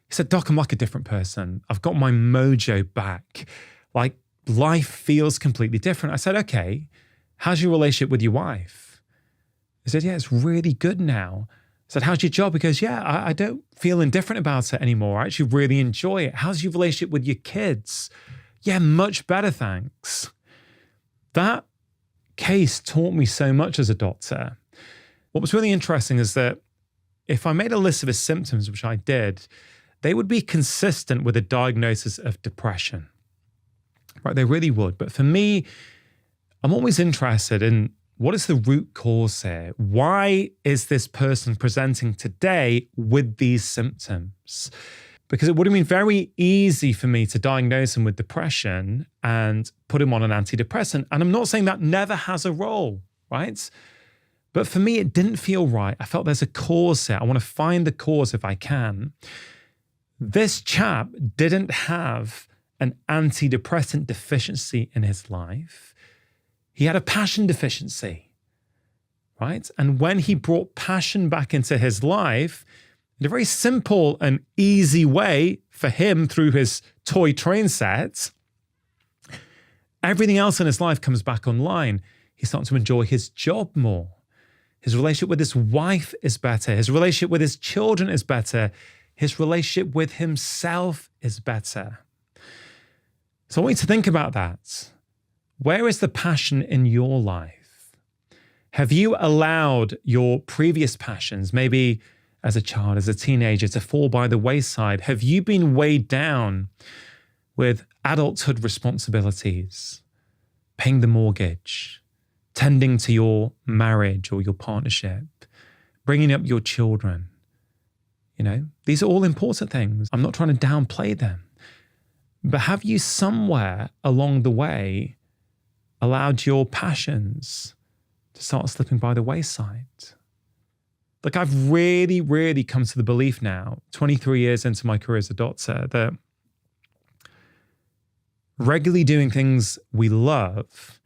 Speaker 1: He said, Doc, I'm like a different person. I've got my mojo back. Like, life feels completely different. I said, okay, how's your relationship with your wife? He said, yeah, it's really good now. I said, how's your job? He goes, yeah, I don't feel indifferent about it anymore. I actually really enjoy it. How's your relationship with your kids? Yeah, much better, thanks. That case taught me so much as a doctor. What was really interesting is that if I made a list of his symptoms, which I did, they would be consistent with a diagnosis of depression. Right? They really would. But for me, I'm always interested in what is the root cause here? Why is this person presenting today with these symptoms? Because it would have been very easy for me to diagnose him with depression and put him on an antidepressant. And I'm not saying that never has a role, right? But for me, it didn't feel right. I felt there's a cause here. I want to find the cause if I can. This chap didn't have an antidepressant deficiency in his life. He had a passion deficiency, right? And when he brought passion back into his life, in a very simple and easy way for him through his toy train set, everything else in his life comes back online. He's starting to enjoy his job more. His relationship with his wife is better. His relationship with his children is better. His relationship with himself is better. So I want you to think about that. Where is the passion in your life? Have you allowed your previous passions, maybe as a child, as a teenager, to fall by the wayside? Have you been weighed down with adulthood responsibilities, paying the mortgage, tending to your marriage or your partnership, bringing up your children? These are all important things. I'm not trying to downplay them. But have you somewhere along the way allowed your passions to start slipping by the wayside? Like, I've really, really come to the belief now, 23 years into my career as a doctor, that regularly doing things we love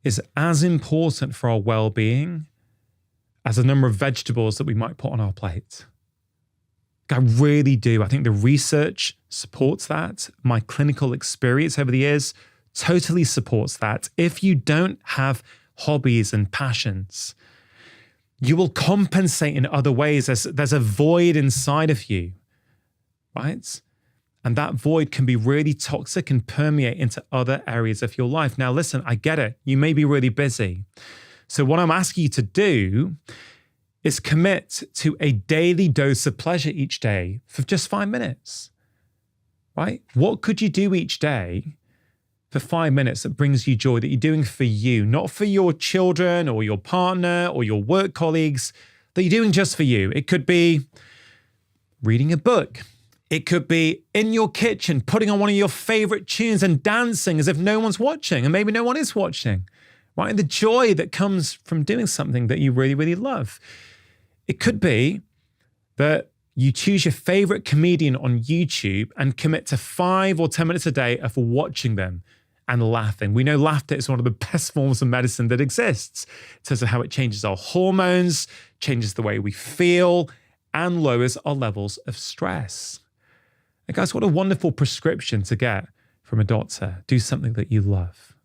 Speaker 1: is as important for our well-being as the number of vegetables that we might put on our plate. I really do. I think the research supports that. My clinical experience over the years totally supports that. If you don't have hobbies and passions, you will compensate in other ways. There's a void inside of you, right? And that void can be really toxic and permeate into other areas of your life. Now, listen, I get it. You may be really busy. So what I'm asking you to do is commit to a daily dose of pleasure each day for just 5 minutes, right? What could you do each day for 5 minutes that brings you joy, that you're doing for you, not for your children or your partner or your work colleagues, that you're doing just for you? It could be reading a book. It could be in your kitchen, putting on one of your favorite tunes and dancing as if no one's watching, and maybe no one is watching, right? And the joy that comes from doing something that you really, really love. It could be that you choose your favorite comedian on YouTube and commit to 5 or 10 minutes a day of watching them and laughing. We know laughter is one of the best forms of medicine that exists in terms of how it changes our hormones, changes the way we feel, and lowers our levels of stress. And guys, what a wonderful prescription to get from a doctor. Do something that you love.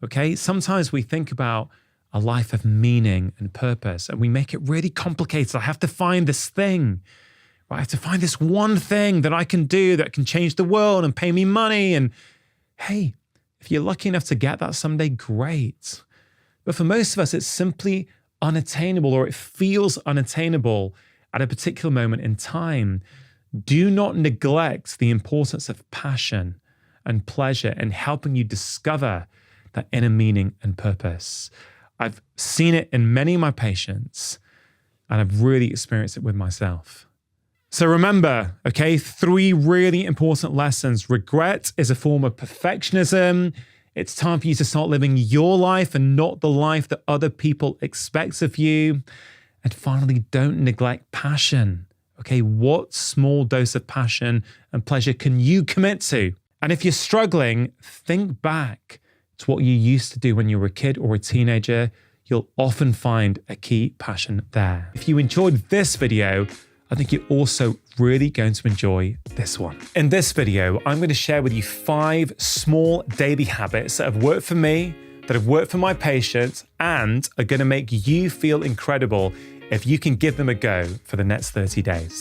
Speaker 1: Okay? Sometimes we think about a life of meaning and purpose, and we make it really complicated. I have to find this thing. Right? I have to find this one thing that I can do that can change the world and pay me money. And hey, if you're lucky enough to get that someday, great. But for most of us, it's simply unattainable or it feels unattainable at a particular moment in time, do not neglect the importance of passion and pleasure in helping you discover that inner meaning and purpose. I've seen it in many of my patients, and I've really experienced it with myself. So remember, okay, 3 really important lessons. Regret is a form of perfectionism. It's time for you to start living your life and not the life that other people expect of you. And finally, don't neglect passion. Okay, what small dose of passion and pleasure can you commit to? And if you're struggling, think back to what you used to do when you were a kid or a teenager. You'll often find a key passion there. If you enjoyed this video, I think you're also really going to enjoy this one. In this video, I'm going to share with you 5 small daily habits that have worked for me, that have worked for my patients, and are going to make you feel incredible if you can give them a go for the next 30 days.